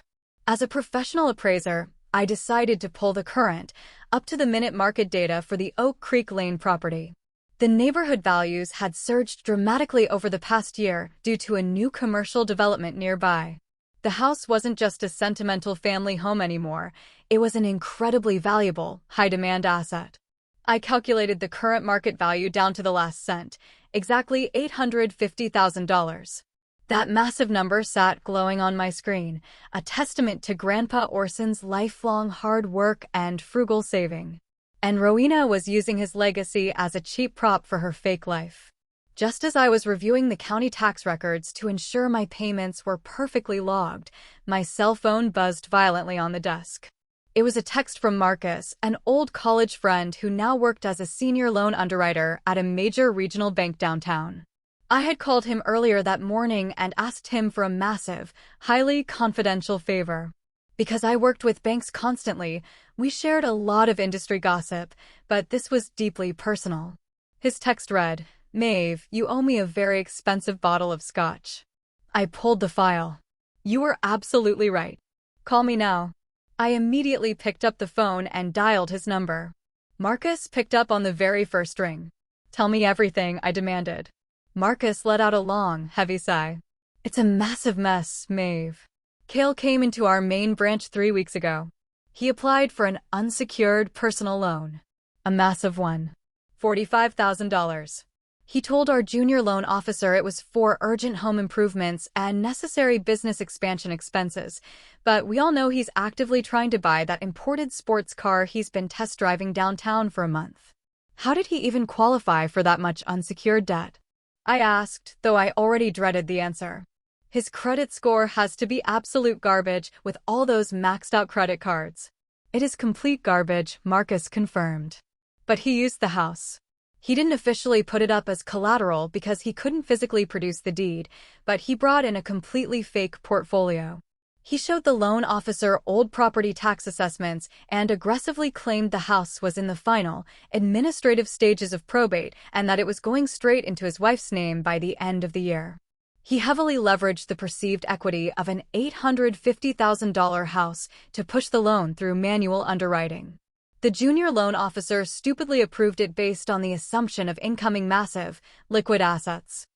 As a professional appraiser, I decided to pull the current, up-to-the-minute market data for the Oak Creek Lane property. The neighborhood values had surged dramatically over the past year due to a new commercial development nearby. The house wasn't just a sentimental family home anymore, it was an incredibly valuable, high-demand asset. I calculated the current market value down to the last cent, exactly $850,000. That massive number sat glowing on my screen, a testament to Grandpa Orson's lifelong hard work and frugal saving. And Rowena was using his legacy as a cheap prop for her fake life. Just as I was reviewing the county tax records to ensure my payments were perfectly logged, my cell phone buzzed violently on the desk. It was a text from Marcus, an old college friend who now worked as a senior loan underwriter at a major regional bank downtown. I had called him earlier that morning and asked him for a massive, highly confidential favor. Because I worked with banks constantly, we shared a lot of industry gossip, but this was deeply personal. His text read, "Maeve, you owe me a very expensive bottle of scotch." I pulled the file. You were absolutely right. Call me now. I immediately picked up the phone and dialed his number. Marcus picked up on the very first ring. Tell me everything, I demanded. Marcus let out a long, heavy sigh. It's a massive mess, Maeve. Cale came into our main branch 3 weeks ago. He applied for an unsecured personal loan. A massive one. $45,000. He told our junior loan officer it was for urgent home improvements and necessary business expansion expenses, but we all know he's actively trying to buy that imported sports car he's been test driving downtown for a month. How did he even qualify for that much unsecured debt? I asked, though I already dreaded the answer. His credit score has to be absolute garbage with all those maxed out credit cards. It is complete garbage, Marcus confirmed. But he used the house. He didn't officially put it up as collateral because he couldn't physically produce the deed, but he brought in a completely fake portfolio. He showed the loan officer old property tax assessments and aggressively claimed the house was in the final, administrative stages of probate and that it was going straight into his wife's name by the end of the year. He heavily leveraged the perceived equity of an $850,000 house to push the loan through manual underwriting. The junior loan officer stupidly approved it based on the assumption of incoming massive, liquid assets.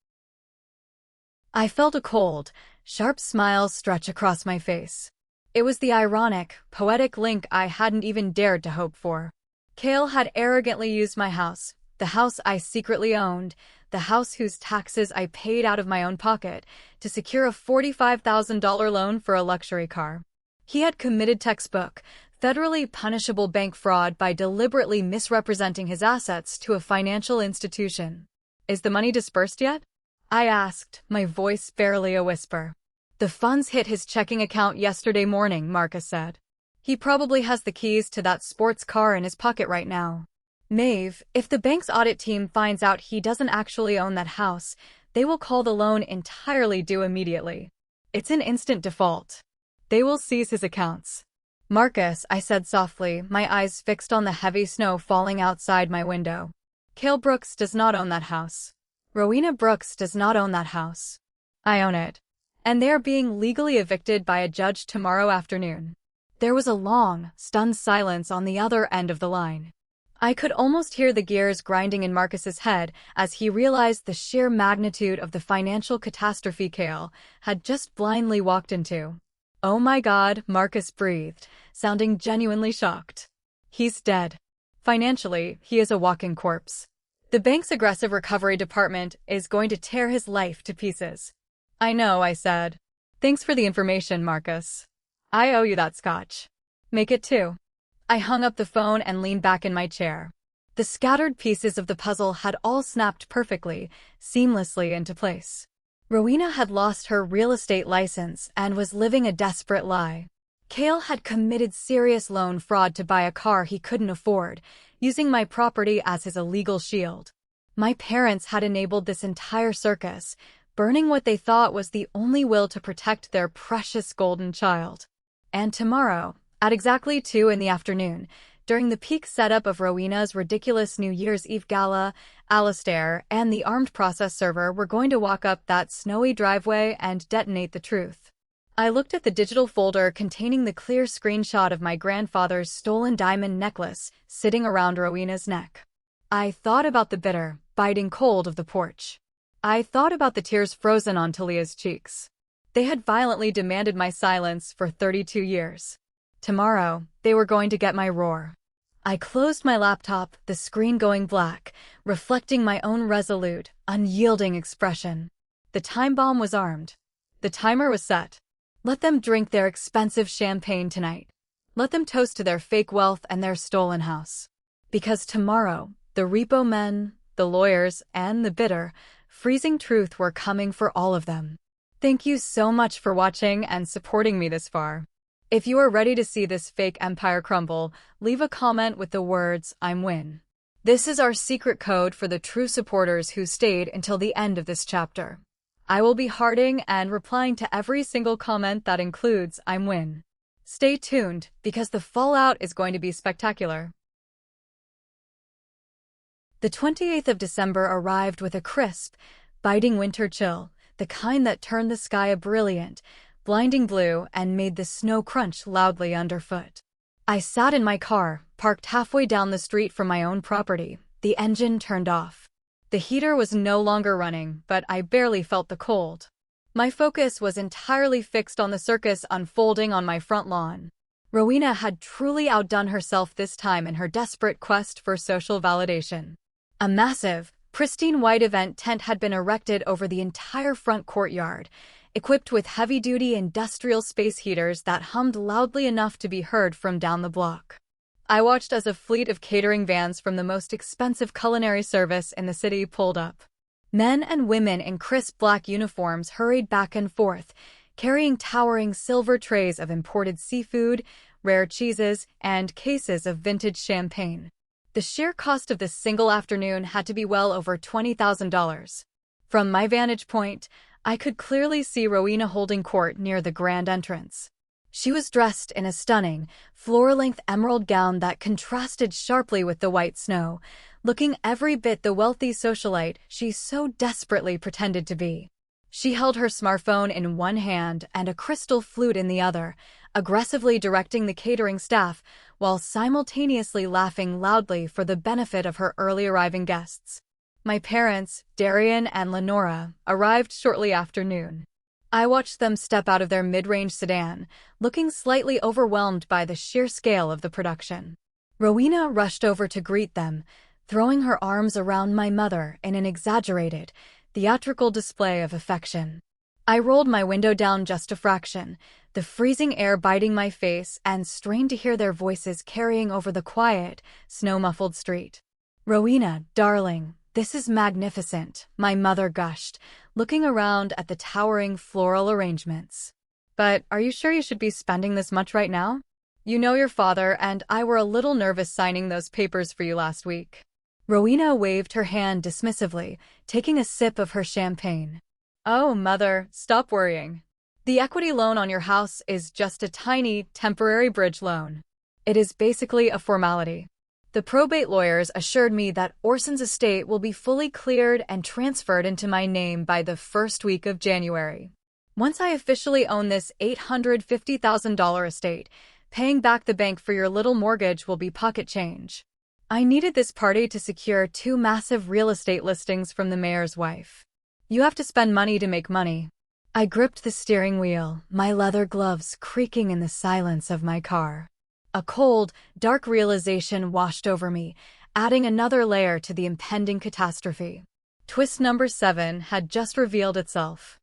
I felt a cold, sharp smile stretch across my face. It was the ironic, poetic link I hadn't even dared to hope for. Cale had arrogantly used my house, the house I secretly owned, the house whose taxes I paid out of my own pocket, to secure a $45,000 loan for a luxury car. He had committed textbook, federally punishable bank fraud by deliberately misrepresenting his assets to a financial institution. Is the money dispersed yet? I asked, my voice barely a whisper. The funds hit his checking account yesterday morning, Marcus said. He probably has the keys to that sports car in his pocket right now. Maeve, if the bank's audit team finds out he doesn't actually own that house, they will call the loan entirely due immediately. It's an instant default. They will seize his accounts. Marcus, I said softly, my eyes fixed on the heavy snow falling outside my window. Cale Brooks does not own that house. Rowena Brooks does not own that house. I own it. And they are being legally evicted by a judge tomorrow afternoon. There was a long, stunned silence on the other end of the line. I could almost hear the gears grinding in Marcus's head as he realized the sheer magnitude of the financial catastrophe Cale had just blindly walked into. Oh my God, Marcus breathed, sounding genuinely shocked. He's dead. Financially, he is a walking corpse. The bank's aggressive recovery department is going to tear his life to pieces. I know, I said. Thanks for the information, Marcus. I owe you that scotch. Make it two. I hung up the phone and leaned back in my chair. The scattered pieces of the puzzle had all snapped perfectly, seamlessly into place. Rowena had lost her real estate license and was living a desperate lie. Cale had committed serious loan fraud to buy a car he couldn't afford, using my property as his illegal shield. My parents had enabled this entire circus, burning what they thought was the only will to protect their precious golden child. And tomorrow, at exactly 2 p.m, during the peak setup of Rowena's ridiculous New Year's Eve gala, Alistair and the armed process server were going to walk up that snowy driveway and detonate the truth. I looked at the digital folder containing the clear screenshot of my grandfather's stolen diamond necklace sitting around Rowena's neck. I thought about the bitter, biting cold of the porch. I thought about the tears frozen on Talia's cheeks. They had violently demanded my silence for 32 years. Tomorrow, they were going to get my roar. I closed my laptop, the screen going black, reflecting my own resolute, unyielding expression. The time bomb was armed. The timer was set. Let them drink their expensive champagne tonight. Let them toast to their fake wealth and their stolen house. Because tomorrow, the repo men, the lawyers, and the bitter, freezing truth were coming for all of them. Thank you so much for watching and supporting me this far. If you are ready to see this fake empire crumble, leave a comment with the words, "I'm win." This is our secret code for the true supporters who stayed until the end of this chapter. I will be hearting and replying to every single comment that includes "I'm win." Stay tuned, because the fallout is going to be spectacular. The 28th of December arrived with a crisp, biting winter chill, the kind that turned the sky a brilliant, blinding blue and made the snow crunch loudly underfoot. I sat in my car, parked halfway down the street from my own property, the engine turned off. The heater was no longer running, but I barely felt the cold. My focus was entirely fixed on the circus unfolding on my front lawn. Rowena had truly outdone herself this time in her desperate quest for social validation. A massive, pristine white event tent had been erected over the entire front courtyard, equipped with heavy-duty industrial space heaters that hummed loudly enough to be heard from down the block. I watched as a fleet of catering vans from the most expensive culinary service in the city pulled up. Men and women in crisp black uniforms hurried back and forth, carrying towering silver trays of imported seafood, rare cheeses, and cases of vintage champagne. The sheer cost of this single afternoon had to be well over $20,000. From my vantage point, I could clearly see Rowena holding court near the grand entrance. She was dressed in a stunning, floor-length emerald gown that contrasted sharply with the white snow, looking every bit the wealthy socialite she so desperately pretended to be. She held her smartphone in one hand and a crystal flute in the other, aggressively directing the catering staff while simultaneously laughing loudly for the benefit of her early-arriving guests. My parents, Darian and Lenora, arrived shortly after noon. I watched them step out of their mid-range sedan, looking slightly overwhelmed by the sheer scale of the production. Rowena rushed over to greet them, throwing her arms around my mother in an exaggerated, theatrical display of affection. I rolled my window down just a fraction, the freezing air biting my face, and strained to hear their voices carrying over the quiet, snow-muffled street. "Rowena, darling, this is magnificent," my mother gushed, looking around at the towering floral arrangements. "But are you sure you should be spending this much right now? You know your father and I were a little nervous signing those papers for you last week." Rowena waved her hand dismissively, taking a sip of her champagne. "Oh, Mother, stop worrying. The equity loan on your house is just a tiny, temporary bridge loan. It is basically a formality. The probate lawyers assured me that Orson's estate will be fully cleared and transferred into my name by the first week of January. Once I officially own this $850,000 estate, paying back the bank for your little mortgage will be pocket change. I needed this party to secure 2 massive real estate listings from the mayor's wife. You have to spend money to make money." I gripped the steering wheel, my leather gloves creaking in the silence of my car. A cold, dark realization washed over me, adding another layer to the impending catastrophe. Twist number 7 had just revealed itself.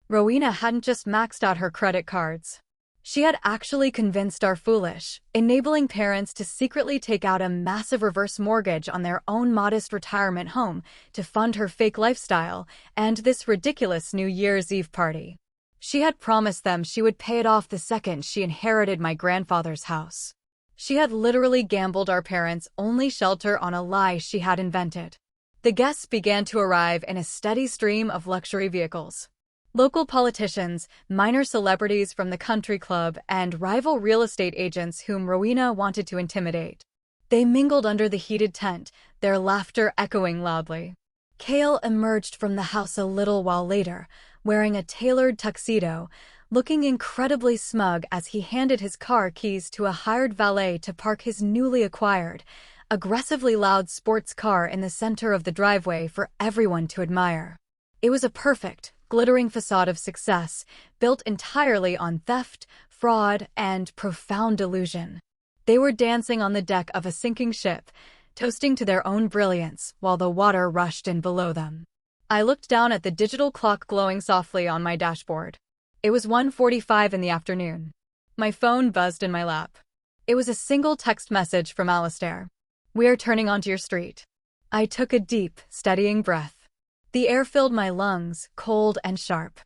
Rowena hadn't just maxed out her credit cards. She had actually convinced our foolish, enabling parents to secretly take out a massive reverse mortgage on their own modest retirement home to fund her fake lifestyle and this ridiculous New Year's Eve party. She had promised them she would pay it off the second she inherited my grandfather's house. She had literally gambled our parents' only shelter on a lie she had invented. The guests began to arrive in a steady stream of luxury vehicles. Local politicians, minor celebrities from the country club, and rival real estate agents whom Rowena wanted to intimidate. They mingled under the heated tent, their laughter echoing loudly. Cale emerged from the house a little while later, wearing a tailored tuxedo, looking incredibly smug as he handed his car keys to a hired valet to park his newly acquired, aggressively loud sports car in the center of the driveway for everyone to admire. It was a perfect, glittering facade of success, built entirely on theft, fraud, and profound delusion. They were dancing on the deck of a sinking ship, toasting to their own brilliance while the water rushed in below them. I looked down at the digital clock glowing softly on my dashboard. It was 1:45 in the afternoon. My phone buzzed in my lap. It was a single text message from Alistair. "We are turning onto your street." I took a deep, steadying breath. The air filled my lungs, cold and sharp.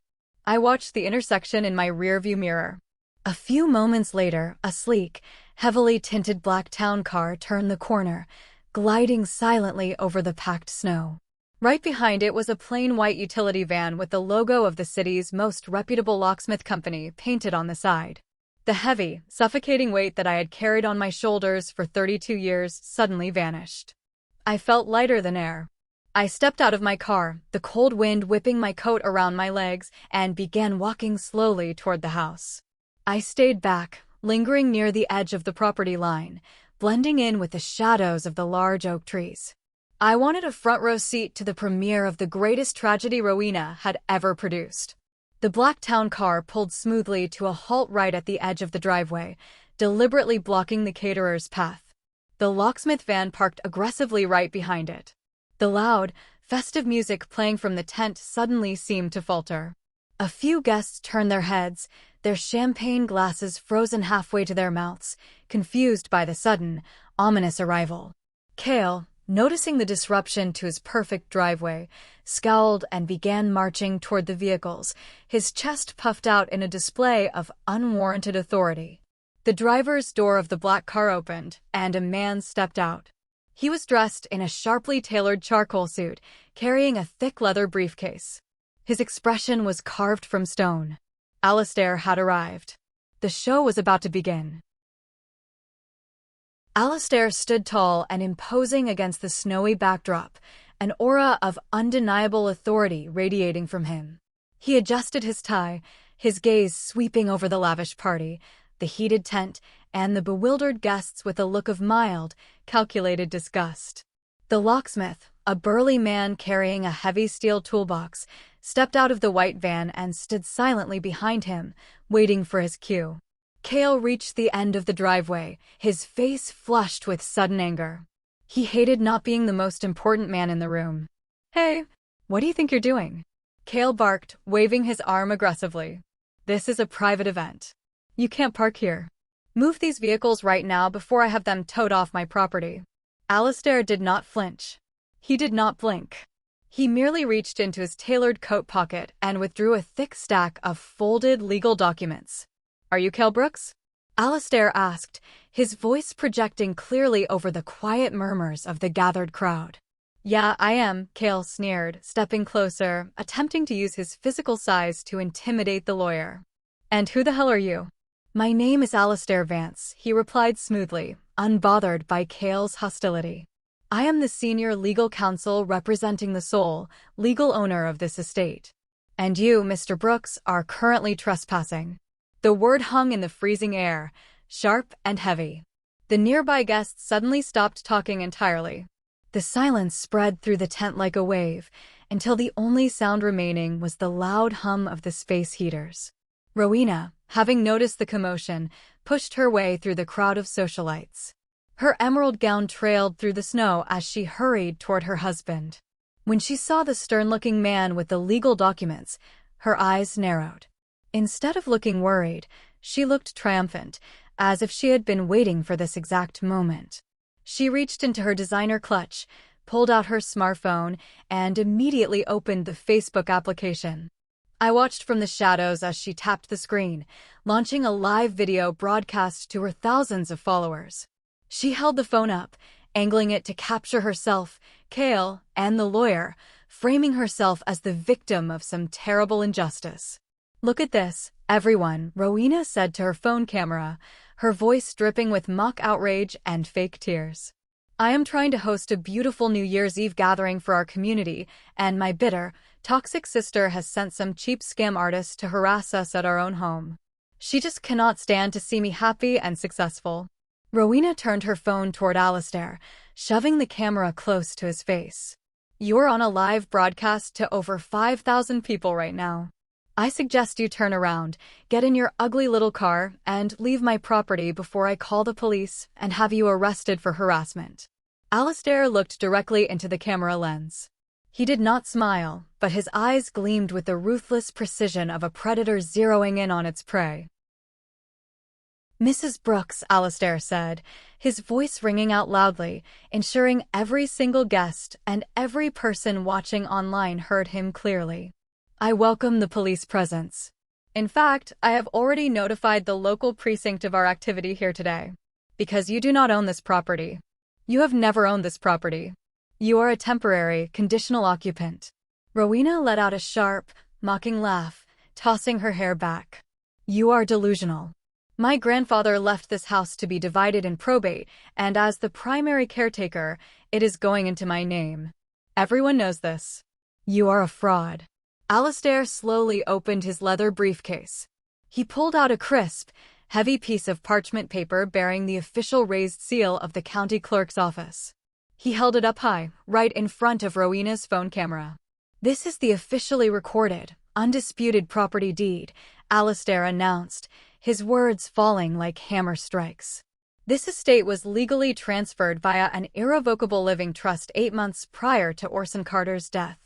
I watched the intersection in my rearview mirror. A few moments later, a sleek, heavily tinted black town car turned the corner, gliding silently over the packed snow. Right behind it was a plain white utility van with the logo of the city's most reputable locksmith company painted on the side. The heavy, suffocating weight that I had carried on my shoulders for 32 years suddenly vanished. I felt lighter than air. I stepped out of my car, the cold wind whipping my coat around my legs, and began walking slowly toward the house. I stayed back, lingering near the edge of the property line, blending in with the shadows of the large oak trees. I wanted a front-row seat to the premiere of the greatest tragedy Rowena had ever produced. The black town car pulled smoothly to a halt right at the edge of the driveway, deliberately blocking the caterer's path. The locksmith van parked aggressively right behind it. The loud, festive music playing from the tent suddenly seemed to falter. A few guests turned their heads, their champagne glasses frozen halfway to their mouths, confused by the sudden, ominous arrival. Cale, noticing the disruption to his perfect driveway, scowled and began marching toward the vehicles, his chest puffed out in a display of unwarranted authority. The driver's door of the black car opened, and a man stepped out. He was dressed in a sharply tailored charcoal suit, carrying a thick leather briefcase. His expression was carved from stone. Alistair had arrived. The show was about to begin. Alistair stood tall and imposing against the snowy backdrop, an aura of undeniable authority radiating from him. He adjusted his tie, his gaze sweeping over the lavish party, the heated tent, and the bewildered guests with a look of mild, calculated disgust. The locksmith, a burly man carrying a heavy steel toolbox, stepped out of the white van and stood silently behind him, waiting for his cue. Cale reached the end of the driveway, his face flushed with sudden anger. He hated not being the most important man in the room. "Hey, what do you think you're doing?" Cale barked, waving his arm aggressively. "This is a private event. You can't park here. Move these vehicles right now before I have them towed off my property." Alistair did not flinch. He did not blink. He merely reached into his tailored coat pocket and withdrew a thick stack of folded legal documents. "Are you Cale Brooks?" Alistair asked, his voice projecting clearly over the quiet murmurs of the gathered crowd. "Yeah, I am," Cale sneered, stepping closer, attempting to use his physical size to intimidate the lawyer. "And who the hell are you?" "My name is Alistair Vance," he replied smoothly, unbothered by Cale's hostility. "I am the senior legal counsel representing the sole legal owner of this estate. And you, Mr. Brooks, are currently trespassing." The word hung in the freezing air, sharp and heavy. The nearby guests suddenly stopped talking entirely. The silence spread through the tent like a wave, until the only sound remaining was the loud hum of the space heaters. Rowena, having noticed the commotion, pushed her way through the crowd of socialites. Her emerald gown trailed through the snow as she hurried toward her husband. When she saw the stern-looking man with the legal documents, her eyes narrowed. Instead of looking worried, she looked triumphant, as if she had been waiting for this exact moment. She reached into her designer clutch, pulled out her smartphone, and immediately opened the Facebook application. I watched from the shadows as she tapped the screen, launching a live video broadcast to her thousands of followers. She held the phone up, angling it to capture herself, Cale, and the lawyer, framing herself as the victim of some terrible injustice. "Look at this, everyone," Rowena said to her phone camera, her voice dripping with mock outrage and fake tears. "I am trying to host a beautiful New Year's Eve gathering for our community, and my bitter, toxic sister has sent some cheap scam artist to harass us at our own home. She just cannot stand to see me happy and successful." Rowena turned her phone toward Alistair, shoving the camera close to his face. "You're on a live broadcast to over 5,000 people right now. I suggest you turn around, get in your ugly little car, and leave my property before I call the police and have you arrested for harassment." Alistair looked directly into the camera lens. He did not smile, but his eyes gleamed with the ruthless precision of a predator zeroing in on its prey. "Mrs. Brooks," Alistair said, his voice ringing out loudly, ensuring every single guest and every person watching online heard him clearly. "I welcome the police presence. In fact, I have already notified the local precinct of our activity here today. Because you do not own this property. You have never owned this property. You are a temporary, conditional occupant." Rowena let out a sharp, mocking laugh, tossing her hair back. "You are delusional. My grandfather left this house to be divided in probate, and as the primary caretaker, it is going into my name. Everyone knows this. You are a fraud." Alistair slowly opened his leather briefcase. He pulled out a crisp, heavy piece of parchment paper bearing the official raised seal of the county clerk's office. He held it up high, right in front of Rowena's phone camera. "This is the officially recorded, undisputed property deed," Alistair announced, his words falling like hammer strikes. "This estate was legally transferred via an irrevocable living trust 8 months prior to Orson Carter's death.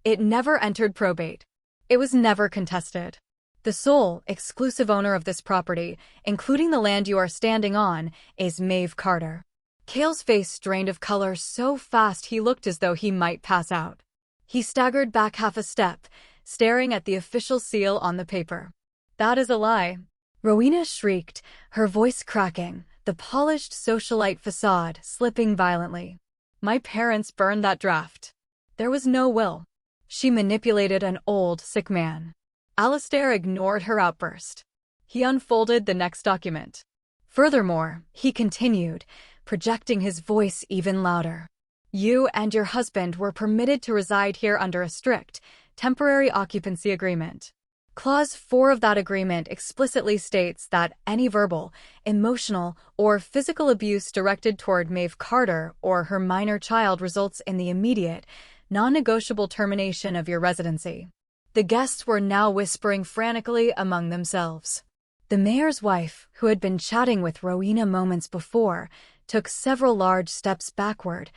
It never entered probate. It was never contested. The sole, exclusive owner of this property, including the land you are standing on, is Maeve Carter." Cale's face drained of color so fast he looked as though he might pass out. He staggered back half a step, staring at the official seal on the paper. "That is a lie." Rowena shrieked, her voice cracking, the polished socialite facade slipping violently. "My parents burned that draft. There was no will. She manipulated an old, sick man." Alistair ignored her outburst. He unfolded the next document. "Furthermore," he continued, projecting his voice even louder, "you and your husband were permitted to reside here under a strict, temporary occupancy agreement. Clause 4 of that agreement explicitly states that any verbal, emotional, or physical abuse directed toward Maeve Carter or her minor child results in the immediate, non-negotiable termination of your residency. The guests were now whispering frantically among themselves. The mayor's wife, who had been chatting with Rowena moments before, took several large steps backward,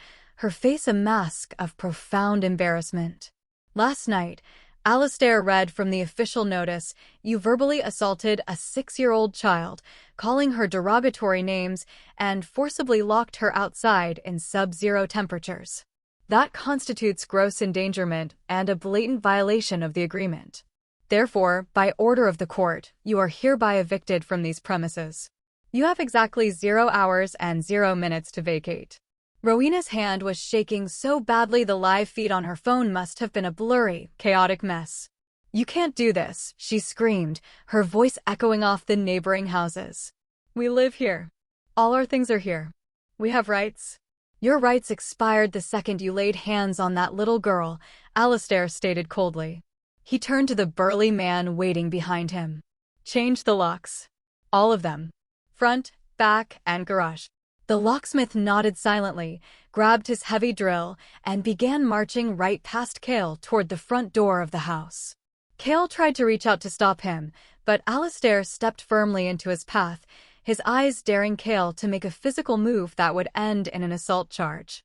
her face a mask of profound embarrassment. Last night, Alastair read from the official notice, "You verbally assaulted a 6-year-old child, calling her derogatory names, and forcibly locked her outside in sub-zero temperatures. That constitutes gross endangerment and a blatant violation of the agreement. Therefore, by order of the court, you are hereby evicted from these premises. You have exactly 0 hours and 0 minutes to vacate." Rowena's hand was shaking so badly the live feed on her phone must have been a blurry, chaotic mess. "You can't do this," she screamed, her voice echoing off the neighboring houses. "We live here. All our things are here. We have rights." "Your rights expired the second you laid hands on that little girl," Alastair stated coldly. He turned to the burly man waiting behind him. "Change the locks. All of them. Front, back, and garage." The locksmith nodded silently, grabbed his heavy drill, and began marching right past Cale toward the front door of the house. Cale tried to reach out to stop him, but Alastair stepped firmly into his path, his eyes daring Cale to make a physical move that would end in an assault charge.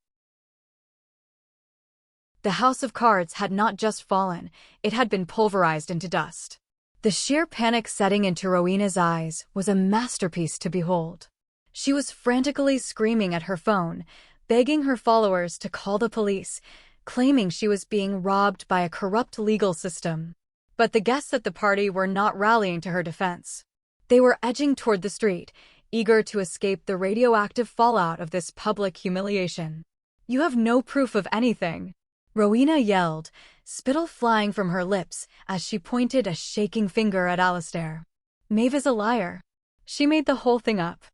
The house of cards had not just fallen, it had been pulverized into dust. The sheer panic setting into Rowena's eyes was a masterpiece to behold. She was frantically screaming at her phone, begging her followers to call the police, claiming she was being robbed by a corrupt legal system. But the guests at the party were not rallying to her defense. They were edging toward the street, eager to escape the radioactive fallout of this public humiliation. "You have no proof of anything," Rowena yelled, spittle flying from her lips as she pointed a shaking finger at Alastair. "Maeve is a liar. She made the whole thing up.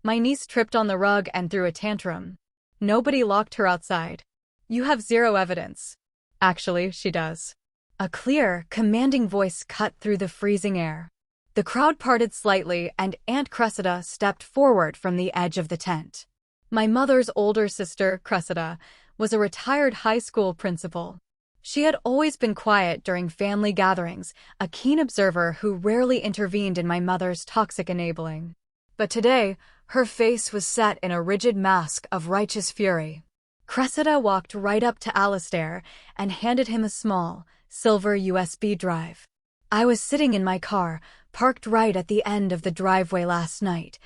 My niece tripped on the rug and threw a tantrum. Nobody locked her outside. You have 0 evidence." "Actually, she does." A clear, commanding voice cut through the freezing air. The crowd parted slightly and Aunt Cressida stepped forward from the edge of the tent. My mother's older sister, Cressida, was a retired high school principal. She had always been quiet during family gatherings, a keen observer who rarely intervened in my mother's toxic enabling. But today, her face was set in a rigid mask of righteous fury. Cressida walked right up to Alastair and handed him a small, silver USB drive. "I was sitting in my car, parked right at the end of the driveway last night,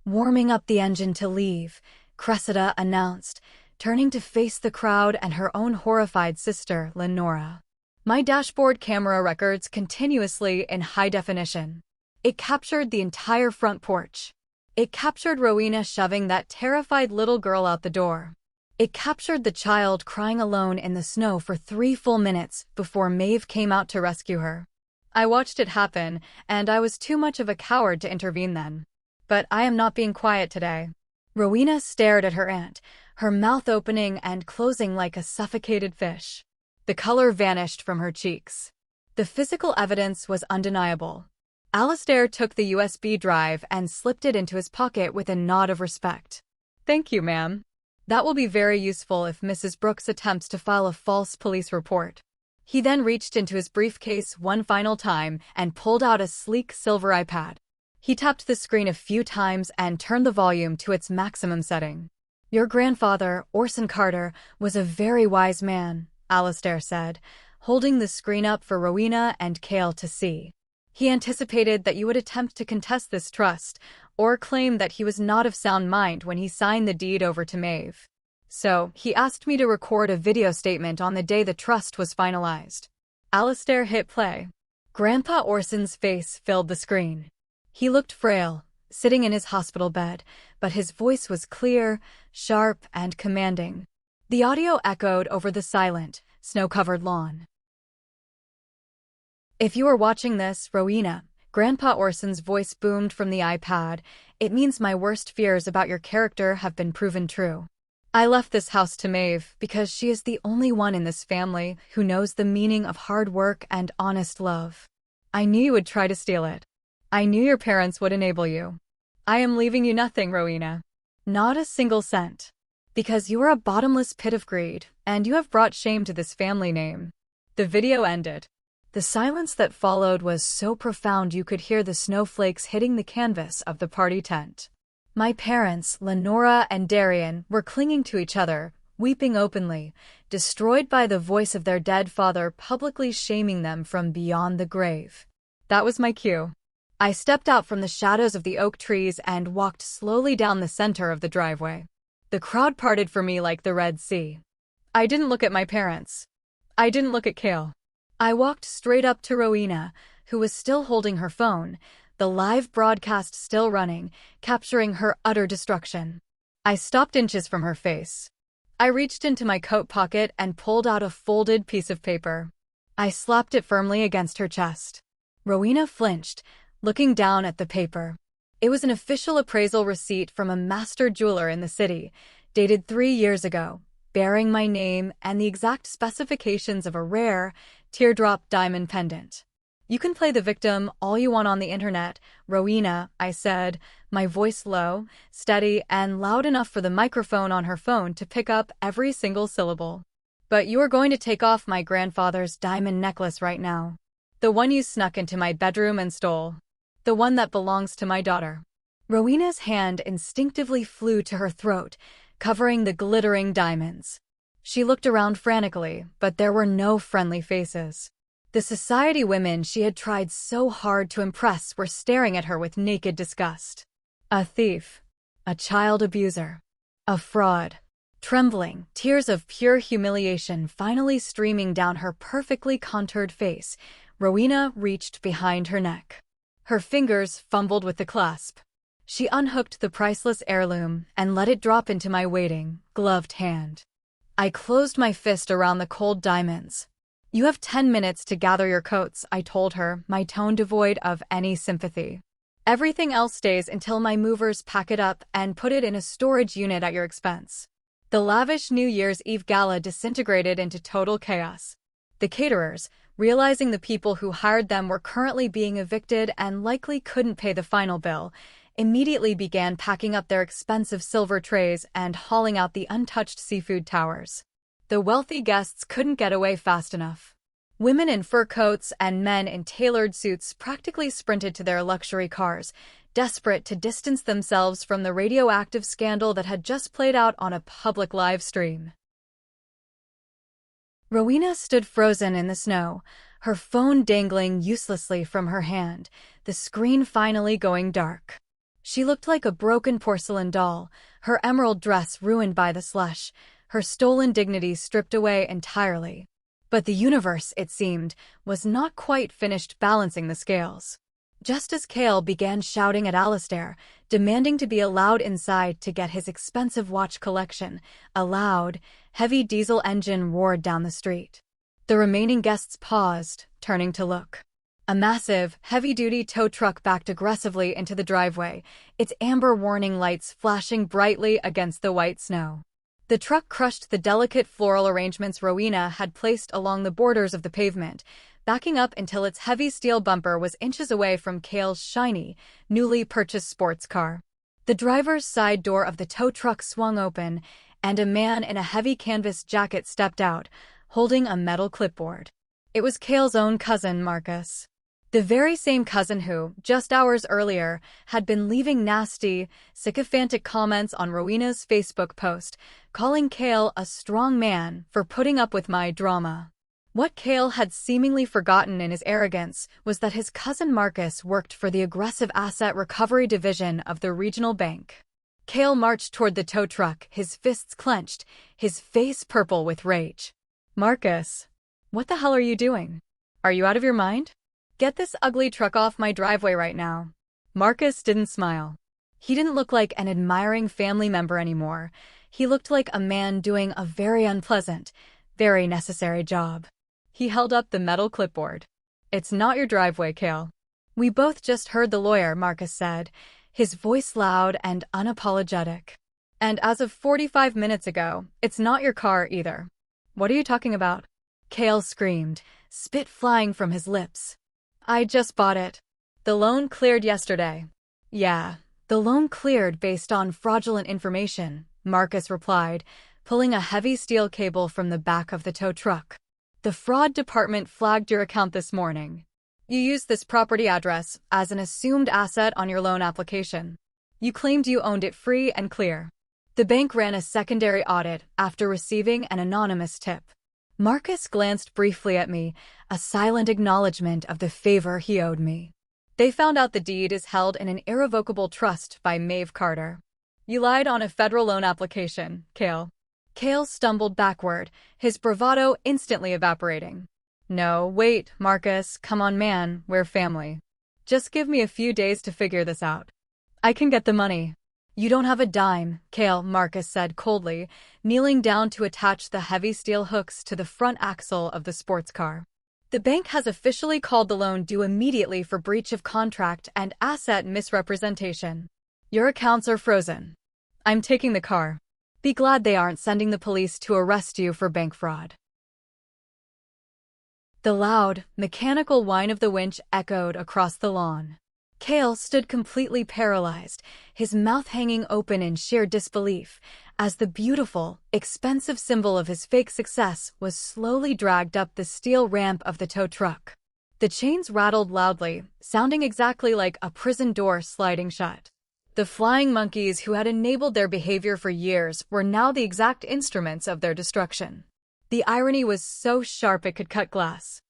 warming up the engine to leave," Cressida announced, turning to face the crowd and her own horrified sister, Lenora. "My dashboard camera records continuously in high definition. It captured the entire front porch. It captured Rowena shoving that terrified little girl out the door. It captured the child crying alone in the snow for 3 full minutes before Maeve came out to rescue her. I watched it happen, and I was too much of a coward to intervene then. But I am not being quiet today." Rowena stared at her aunt, her mouth opening and closing like a suffocated fish. The color vanished from her cheeks. The physical evidence was undeniable. Alastair took the USB drive and slipped it into his pocket with a nod of respect. "Thank you, ma'am. That will be very useful if Mrs. Brooks attempts to file a false police report." He then reached into his briefcase one final time and pulled out a sleek silver iPad. He tapped the screen a few times and turned the volume to its maximum setting. "Your grandfather, Orson Carter, was a very wise man," Alastair said, holding the screen up for Rowena and Cale to see. "He anticipated that you would attempt to contest this trust, or claim that he was not of sound mind when he signed the deed over to Maeve. So, he asked me to record a video statement on the day the trust was finalized." Alastair hit play. Grandpa Orson's face filled the screen. He looked frail, sitting in his hospital bed, but his voice was clear, sharp, and commanding. The audio echoed over the silent, snow-covered lawn. "If you are watching this, Rowena," Grandpa Orson's voice boomed from the iPad, "it means my worst fears about your character have been proven true. I left this house to Maeve because she is the only one in this family who knows the meaning of hard work and honest love. I knew you would try to steal it. I knew your parents would enable you. I am leaving you nothing, Rowena. Not a single cent. Because you are a bottomless pit of greed, and you have brought shame to this family name." The video ended. The silence that followed was so profound you could hear the snowflakes hitting the canvas of the party tent. My parents, Lenora and Darian, were clinging to each other, weeping openly, destroyed by the voice of their dead father publicly shaming them from beyond the grave. That was my cue. I stepped out from the shadows of the oak trees and walked slowly down the center of the driveway. The crowd parted for me like the Red Sea. I didn't look at my parents. I didn't look at Kale. I walked straight up to Rowena, who was still holding her phone, the live broadcast still running, capturing her utter destruction. I stopped inches from her face. I reached into my coat pocket and pulled out a folded piece of paper. I slapped it firmly against her chest. Rowena flinched, looking down at the paper. It was an official appraisal receipt from a master jeweler in the city, dated 3 years ago, bearing my name and the exact specifications of a rare, teardrop diamond pendant. "You can play the victim all you want on the internet, Rowena," I said, my voice low, steady, and loud enough for the microphone on her phone to pick up every single syllable. "But you are going to take off my grandfather's diamond necklace right now. The one you snuck into my bedroom and stole. The one that belongs to my daughter." Rowena's hand instinctively flew to her throat, covering the glittering diamonds. She looked around frantically, but there were no friendly faces. The society women she had tried so hard to impress were staring at her with naked disgust. A thief. A child abuser. A fraud. Trembling, tears of pure humiliation finally streaming down her perfectly contoured face, Rowena reached behind her neck. Her fingers fumbled with the clasp. She unhooked the priceless heirloom and let it drop into my waiting, gloved hand. I closed my fist around the cold diamonds. "You have 10 minutes to gather your coats," I told her, my tone devoid of any sympathy. "Everything else stays until my movers pack it up and put it in a storage unit at your expense." The lavish New Year's Eve gala disintegrated into total chaos. The caterers, realizing the people who hired them were currently being evicted and likely couldn't pay the final bill, immediately began packing up their expensive silver trays and hauling out the untouched seafood towers. The wealthy guests couldn't get away fast enough. Women in fur coats and men in tailored suits practically sprinted to their luxury cars, desperate to distance themselves from the radioactive scandal that had just played out on a public live stream. Rowena stood frozen in the snow, her phone dangling uselessly from her hand, the screen finally going dark. She looked like a broken porcelain doll, her emerald dress ruined by the slush, her stolen dignity stripped away entirely. But the universe, it seemed, was not quite finished balancing the scales. Just as Kale began shouting at Alistair, demanding to be allowed inside to get his expensive watch collection, a loud, heavy diesel engine roared down the street. The remaining guests paused, turning to look. A massive, heavy-duty tow truck backed aggressively into the driveway, its amber warning lights flashing brightly against the white snow. The truck crushed the delicate floral arrangements Rowena had placed along the borders of the pavement, backing up until its heavy steel bumper was inches away from Kale's shiny, newly purchased sports car. The driver's side door of the tow truck swung open, and a man in a heavy canvas jacket stepped out, holding a metal clipboard. It was Kale's own cousin, Marcus. The very same cousin who, just hours earlier, had been leaving nasty, sycophantic comments on Rowena's Facebook post, calling Kale a strong man for putting up with my drama. What Kale had seemingly forgotten in his arrogance was that his cousin Marcus worked for the aggressive asset recovery division of the regional bank. Kale marched toward the tow truck, his fists clenched, his face purple with rage. "Marcus, what the hell are you doing? Are you out of your mind? Get this ugly truck off my driveway right now." Marcus didn't smile. He didn't look like an admiring family member anymore. He looked like a man doing a very unpleasant, very necessary job. He held up the metal clipboard. "It's not your driveway, Kale." "We both just heard the lawyer," Marcus said, his voice loud and unapologetic. "And as of 45 minutes ago, it's not your car either." "What are you talking about?" Kale screamed, spit flying from his lips. "I just bought it. The loan cleared yesterday." "Yeah, the loan cleared based on fraudulent information," Marcus replied, pulling a heavy steel cable from the back of the tow truck. The fraud department flagged your account this morning. You used this property address as an assumed asset on your loan application. You claimed you owned it free and clear. The bank ran a secondary audit after receiving an anonymous tip. Marcus glanced briefly at me, a silent acknowledgement of the favor he owed me. They found out the deed is held in an irrevocable trust by Maeve Carter. You lied on a federal loan application, Cale. Cale stumbled backward, his bravado instantly evaporating. No, wait, Marcus, come on man, we're family. Just give me a few days to figure this out. I can get the money. You don't have a dime, Cale, Marcus said coldly, kneeling down to attach the heavy steel hooks to the front axle of the sports car. The bank has officially called the loan due immediately for breach of contract and asset misrepresentation. Your accounts are frozen. I'm taking the car. Be glad they aren't sending the police to arrest you for bank fraud. The loud, mechanical whine of the winch echoed across the lawn. Cale stood completely paralyzed, his mouth hanging open in sheer disbelief, as the beautiful, expensive symbol of his fake success was slowly dragged up the steel ramp of the tow truck. The chains rattled loudly, sounding exactly like a prison door sliding shut. The flying monkeys who had enabled their behavior for years were now the exact instruments of their destruction. The irony was so sharp it could cut glass.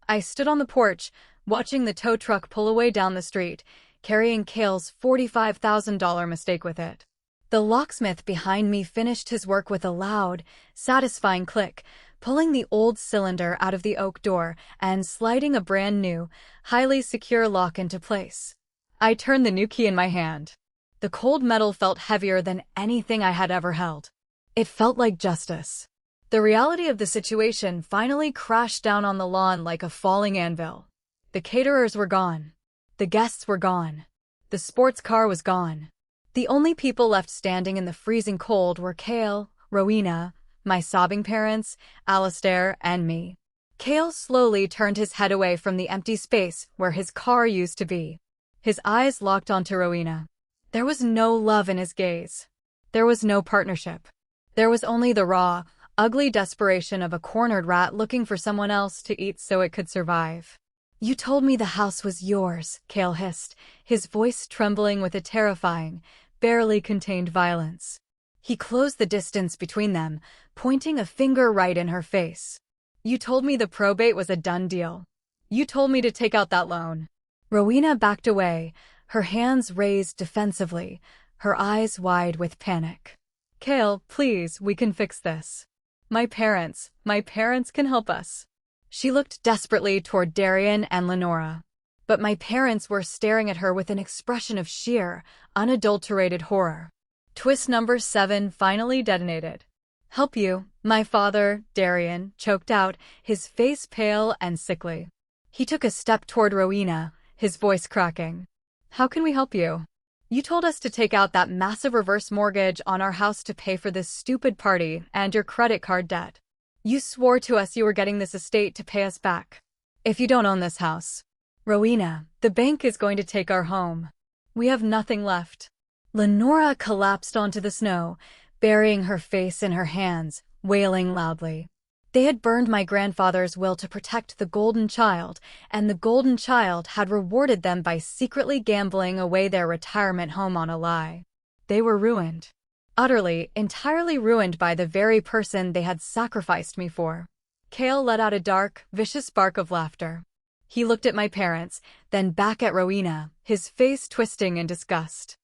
I stood on the porch, watching the tow truck pull away down the street, carrying Cale's $45,000 mistake with it. The locksmith behind me finished his work with a loud, satisfying click, pulling the old cylinder out of the oak door and sliding a brand new, highly secure lock into place. I turned the new key in my hand. The cold metal felt heavier than anything I had ever held. It felt like justice. The reality of the situation finally crashed down on the lawn like a falling anvil. The caterers were gone. The guests were gone. The sports car was gone. The only people left standing in the freezing cold were Cale, Rowena, my sobbing parents, Alistair, and me. Cale slowly turned his head away from the empty space where his car used to be. His eyes locked onto Rowena. There was no love in his gaze. There was no partnership. There was only the raw, ugly desperation of a cornered rat looking for someone else to eat so it could survive. You told me the house was yours, Cale hissed, his voice trembling with a terrifying, barely contained violence. He closed the distance between them, pointing a finger right in her face. You told me the probate was a done deal. You told me to take out that loan. Rowena backed away, her hands raised defensively, her eyes wide with panic. Cale, please, we can fix this. My parents can help us. She looked desperately toward Darian and Lenora. But my parents were staring at her with an expression of sheer, unadulterated horror. Twist number 7 finally detonated. Help you, my father, Darian, choked out, his face pale and sickly. He took a step toward Rowena, his voice cracking. How can we help you? You told us to take out that massive reverse mortgage on our house to pay for this stupid party and your credit card debt. You swore to us you were getting this estate to pay us back. If you don't own this house, Rowena, the bank is going to take our home. We have nothing left. Lenora collapsed onto the snow, burying her face in her hands, wailing loudly. They had burned my grandfather's will to protect the Golden Child, and the Golden Child had rewarded them by secretly gambling away their retirement home on a lie. They were ruined. Utterly, entirely ruined by the very person they had sacrificed me for. Cale let out a dark, vicious bark of laughter. He looked at my parents, then back at Rowena, his face twisting in disgust.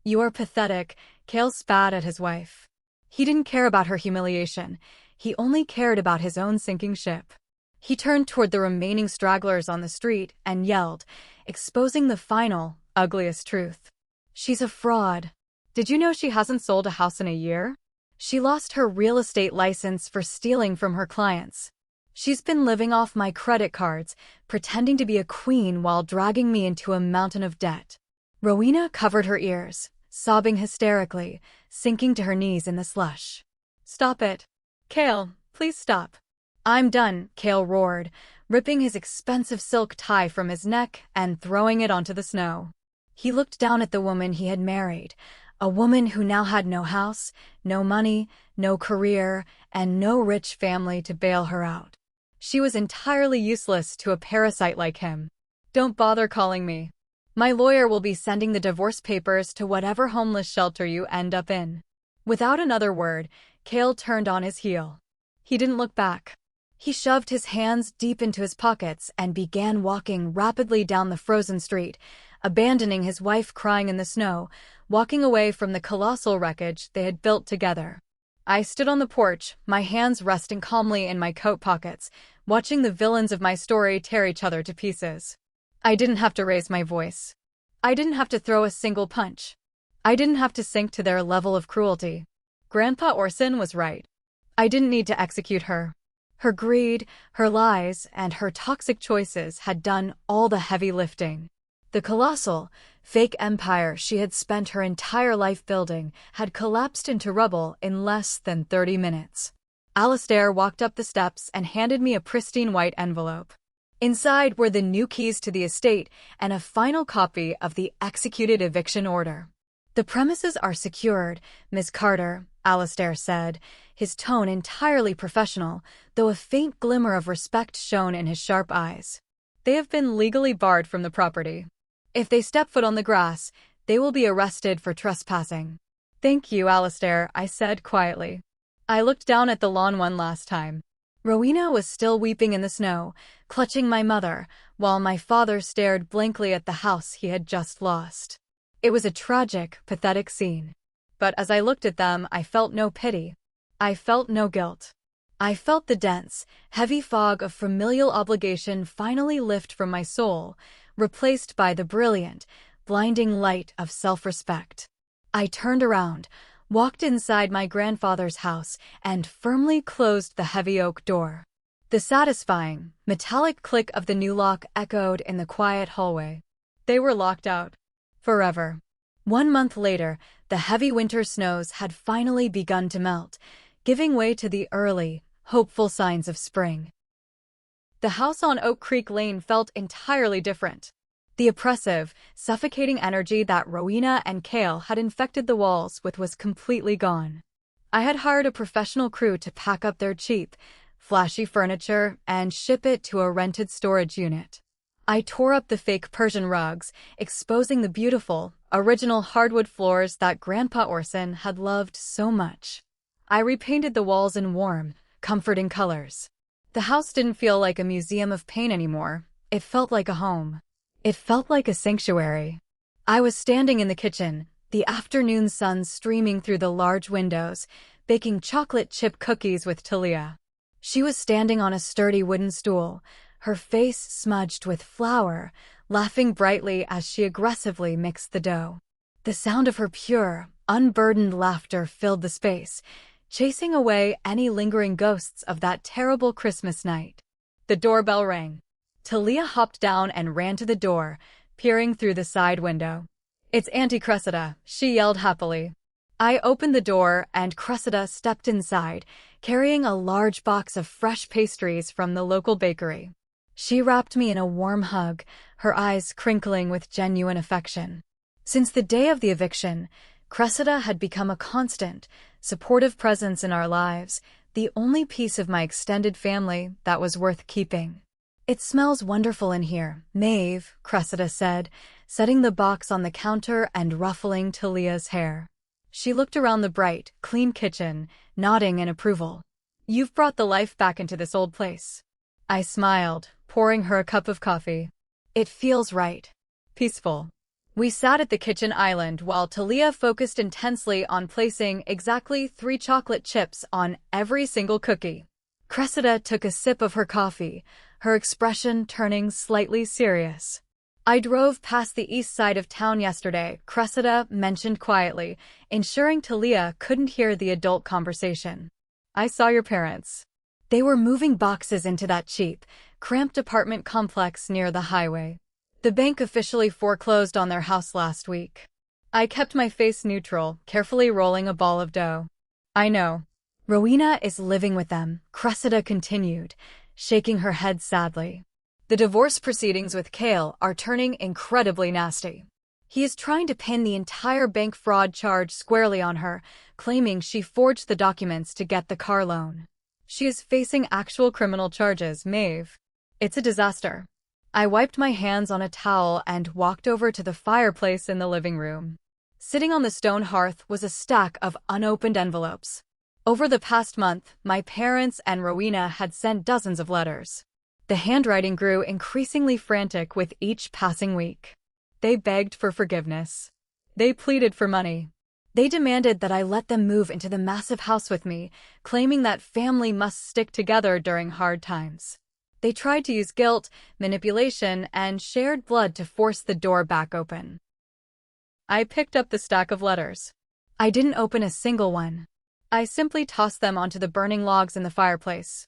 You are pathetic, Cale spat at his wife. He didn't care about her humiliation. He only cared about his own sinking ship. He turned toward the remaining stragglers on the street and yelled, exposing the final, ugliest truth. She's a fraud. Did you know she hasn't sold a house in a year? She lost her real estate license for stealing from her clients. She's been living off my credit cards, pretending to be a queen while dragging me into a mountain of debt. Rowena covered her ears, sobbing hysterically, sinking to her knees in the slush. Stop it. Cale, please stop. I'm done, Cale roared, ripping his expensive silk tie from his neck and throwing it onto the snow. He looked down at the woman he had married, a woman who now had no house, no money, no career, and no rich family to bail her out. She was entirely useless to a parasite like him. Don't bother calling me. My lawyer will be sending the divorce papers to whatever homeless shelter you end up in. Without another word, Cale turned on his heel. He didn't look back. He shoved his hands deep into his pockets and began walking rapidly down the frozen street, abandoning his wife crying in the snow, walking away from the colossal wreckage they had built together. I stood on the porch, my hands resting calmly in my coat pockets, watching the villains of my story tear each other to pieces. I didn't have to raise my voice. I didn't have to throw a single punch. I didn't have to sink to their level of cruelty. Grandpa Orson was right. I didn't need to execute her. Her greed, her lies, and her toxic choices had done all the heavy lifting. The colossal, fake empire she had spent her entire life building had collapsed into rubble in less than 30 minutes. Alistair walked up the steps and handed me a pristine white envelope. Inside were the new keys to the estate and a final copy of the executed eviction order. The premises are secured, Miss Carter, Alistair said, his tone entirely professional, though a faint glimmer of respect shone in his sharp eyes. They have been legally barred from the property. If they step foot on the grass, they will be arrested for trespassing. Thank you, Alistair, I said quietly. I looked down at the lawn one last time. Rowena was still weeping in the snow, clutching my mother, while my father stared blankly at the house he had just lost. It was a tragic, pathetic scene. But as I looked at them, I felt no pity. I felt no guilt. I felt the dense, heavy fog of familial obligation finally lift from my soul, replaced by the brilliant, blinding light of self-respect. I turned around, walked inside my grandfather's house, and firmly closed the heavy oak door. The satisfying, metallic click of the new lock echoed in the quiet hallway. They were locked out. Forever. 1 month later, the heavy winter snows had finally begun to melt, giving way to the early, hopeful signs of spring. The house on Oak Creek Lane felt entirely different. The oppressive, suffocating energy that Rowena and Cale had infected the walls with was completely gone. I had hired a professional crew to pack up their cheap, flashy furniture and ship it to a rented storage unit. I tore up the fake Persian rugs, exposing the beautiful, original hardwood floors that Grandpa Orson had loved so much. I repainted the walls in warm, comforting colors. The house didn't feel like a museum of pain anymore. It felt like a home. It felt like a sanctuary. I was standing in the kitchen, the afternoon sun streaming through the large windows, baking chocolate chip cookies with Talia. She was standing on a sturdy wooden stool, her face smudged with flour, laughing brightly as she aggressively mixed the dough. The sound of her pure, unburdened laughter filled the space, chasing away any lingering ghosts of that terrible Christmas night. The doorbell rang. Talia hopped down and ran to the door, peering through the side window. "It's Auntie Cressida," she yelled happily. I opened the door and Cressida stepped inside, carrying a large box of fresh pastries from the local bakery. She wrapped me in a warm hug, her eyes crinkling with genuine affection. Since the day of the eviction, Cressida had become a constant, supportive presence in our lives, the only piece of my extended family that was worth keeping. "It smells wonderful in here, Maeve," Cressida said, setting the box on the counter and ruffling Talia's hair. She looked around the bright, clean kitchen, nodding in approval. "You've brought the life back into this old place." I smiled, pouring her a cup of coffee. "It feels right. Peaceful." We sat at the kitchen island while Talia focused intensely on placing exactly 3 chocolate chips on every single cookie. Cressida took a sip of her coffee, her expression turning slightly serious. "I drove past the east side of town yesterday," Cressida mentioned quietly, ensuring Talia couldn't hear the adult conversation. "I saw your parents. They were moving boxes into that cheap, cramped apartment complex near the highway. The bank officially foreclosed on their house last week." I kept my face neutral, carefully rolling a ball of dough. "I know. Rowena is living with them," Cressida continued, shaking her head sadly. "The divorce proceedings with Cale are turning incredibly nasty. He is trying to pin the entire bank fraud charge squarely on her, claiming she forged the documents to get the car loan. She is facing actual criminal charges, Maeve. It's a disaster. I wiped my hands on a towel and walked over to the fireplace in the living room. Sitting on the stone hearth was a stack of unopened envelopes. Over the past month, my parents and Rowena had sent dozens of letters. The handwriting grew increasingly frantic with each passing week. They begged for forgiveness. They pleaded for money. They demanded that I let them move into the massive house with me, claiming that family must stick together during hard times. They tried to use guilt, manipulation, and shared blood to force the door back open. I picked up the stack of letters. I didn't open a single one. I simply tossed them onto the burning logs in the fireplace.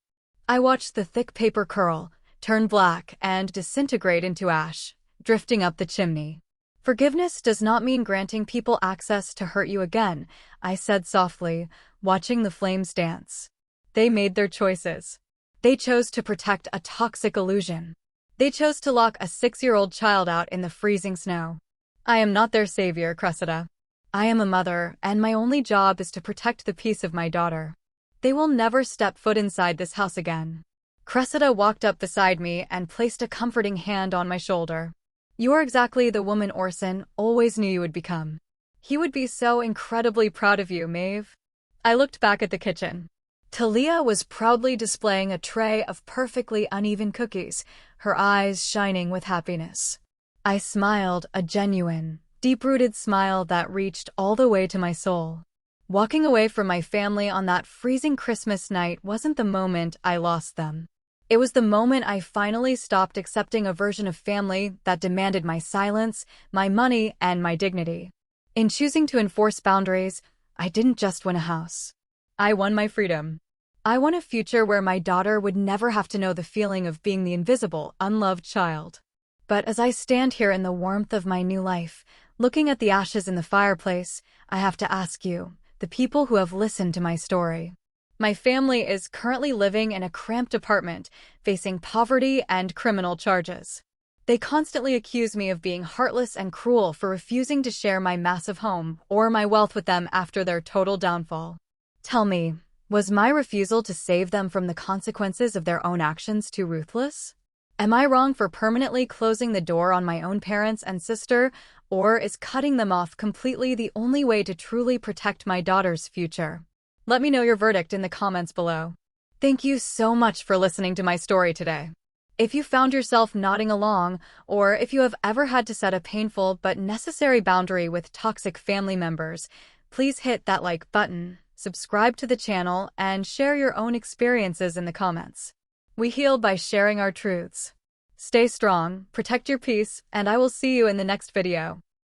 I watched the thick paper curl, turn black, and disintegrate into ash, drifting up the chimney. Forgiveness does not mean granting people access to hurt you again, I said softly, watching the flames dance. They made their choices. They chose to protect a toxic illusion. They chose to lock a 6-year-old child out in the freezing snow. I am not their savior, Cressida. I am a mother, and my only job is to protect the peace of my daughter. They will never step foot inside this house again. Cressida walked up beside me and placed a comforting hand on my shoulder. You are exactly the woman Orson always knew you would become. He would be so incredibly proud of you, Maeve. I looked back at the kitchen. Talia was proudly displaying a tray of perfectly uneven cookies, her eyes shining with happiness. I smiled, a genuine, deep-rooted smile that reached all the way to my soul. Walking away from my family on that freezing Christmas night wasn't the moment I lost them. It was the moment I finally stopped accepting a version of family that demanded my silence, my money, and my dignity. In choosing to enforce boundaries, I didn't just win a house. I won my freedom. I won a future where my daughter would never have to know the feeling of being the invisible, unloved child. But as I stand here in the warmth of my new life, looking at the ashes in the fireplace, I have to ask you, the people who have listened to my story. My family is currently living in a cramped apartment, facing poverty and criminal charges. They constantly accuse me of being heartless and cruel for refusing to share my massive home or my wealth with them after their total downfall. Tell me, was my refusal to save them from the consequences of their own actions too ruthless? Am I wrong for permanently closing the door on my own parents and sister, or is cutting them off completely the only way to truly protect my daughter's future? Let me know your verdict in the comments below. Thank you so much for listening to my story today. If you found yourself nodding along, or if you have ever had to set a painful but necessary boundary with toxic family members, please hit that like button, subscribe to the channel, and share your own experiences in the comments. We heal by sharing our truths. Stay strong, protect your peace, and I will see you in the next video.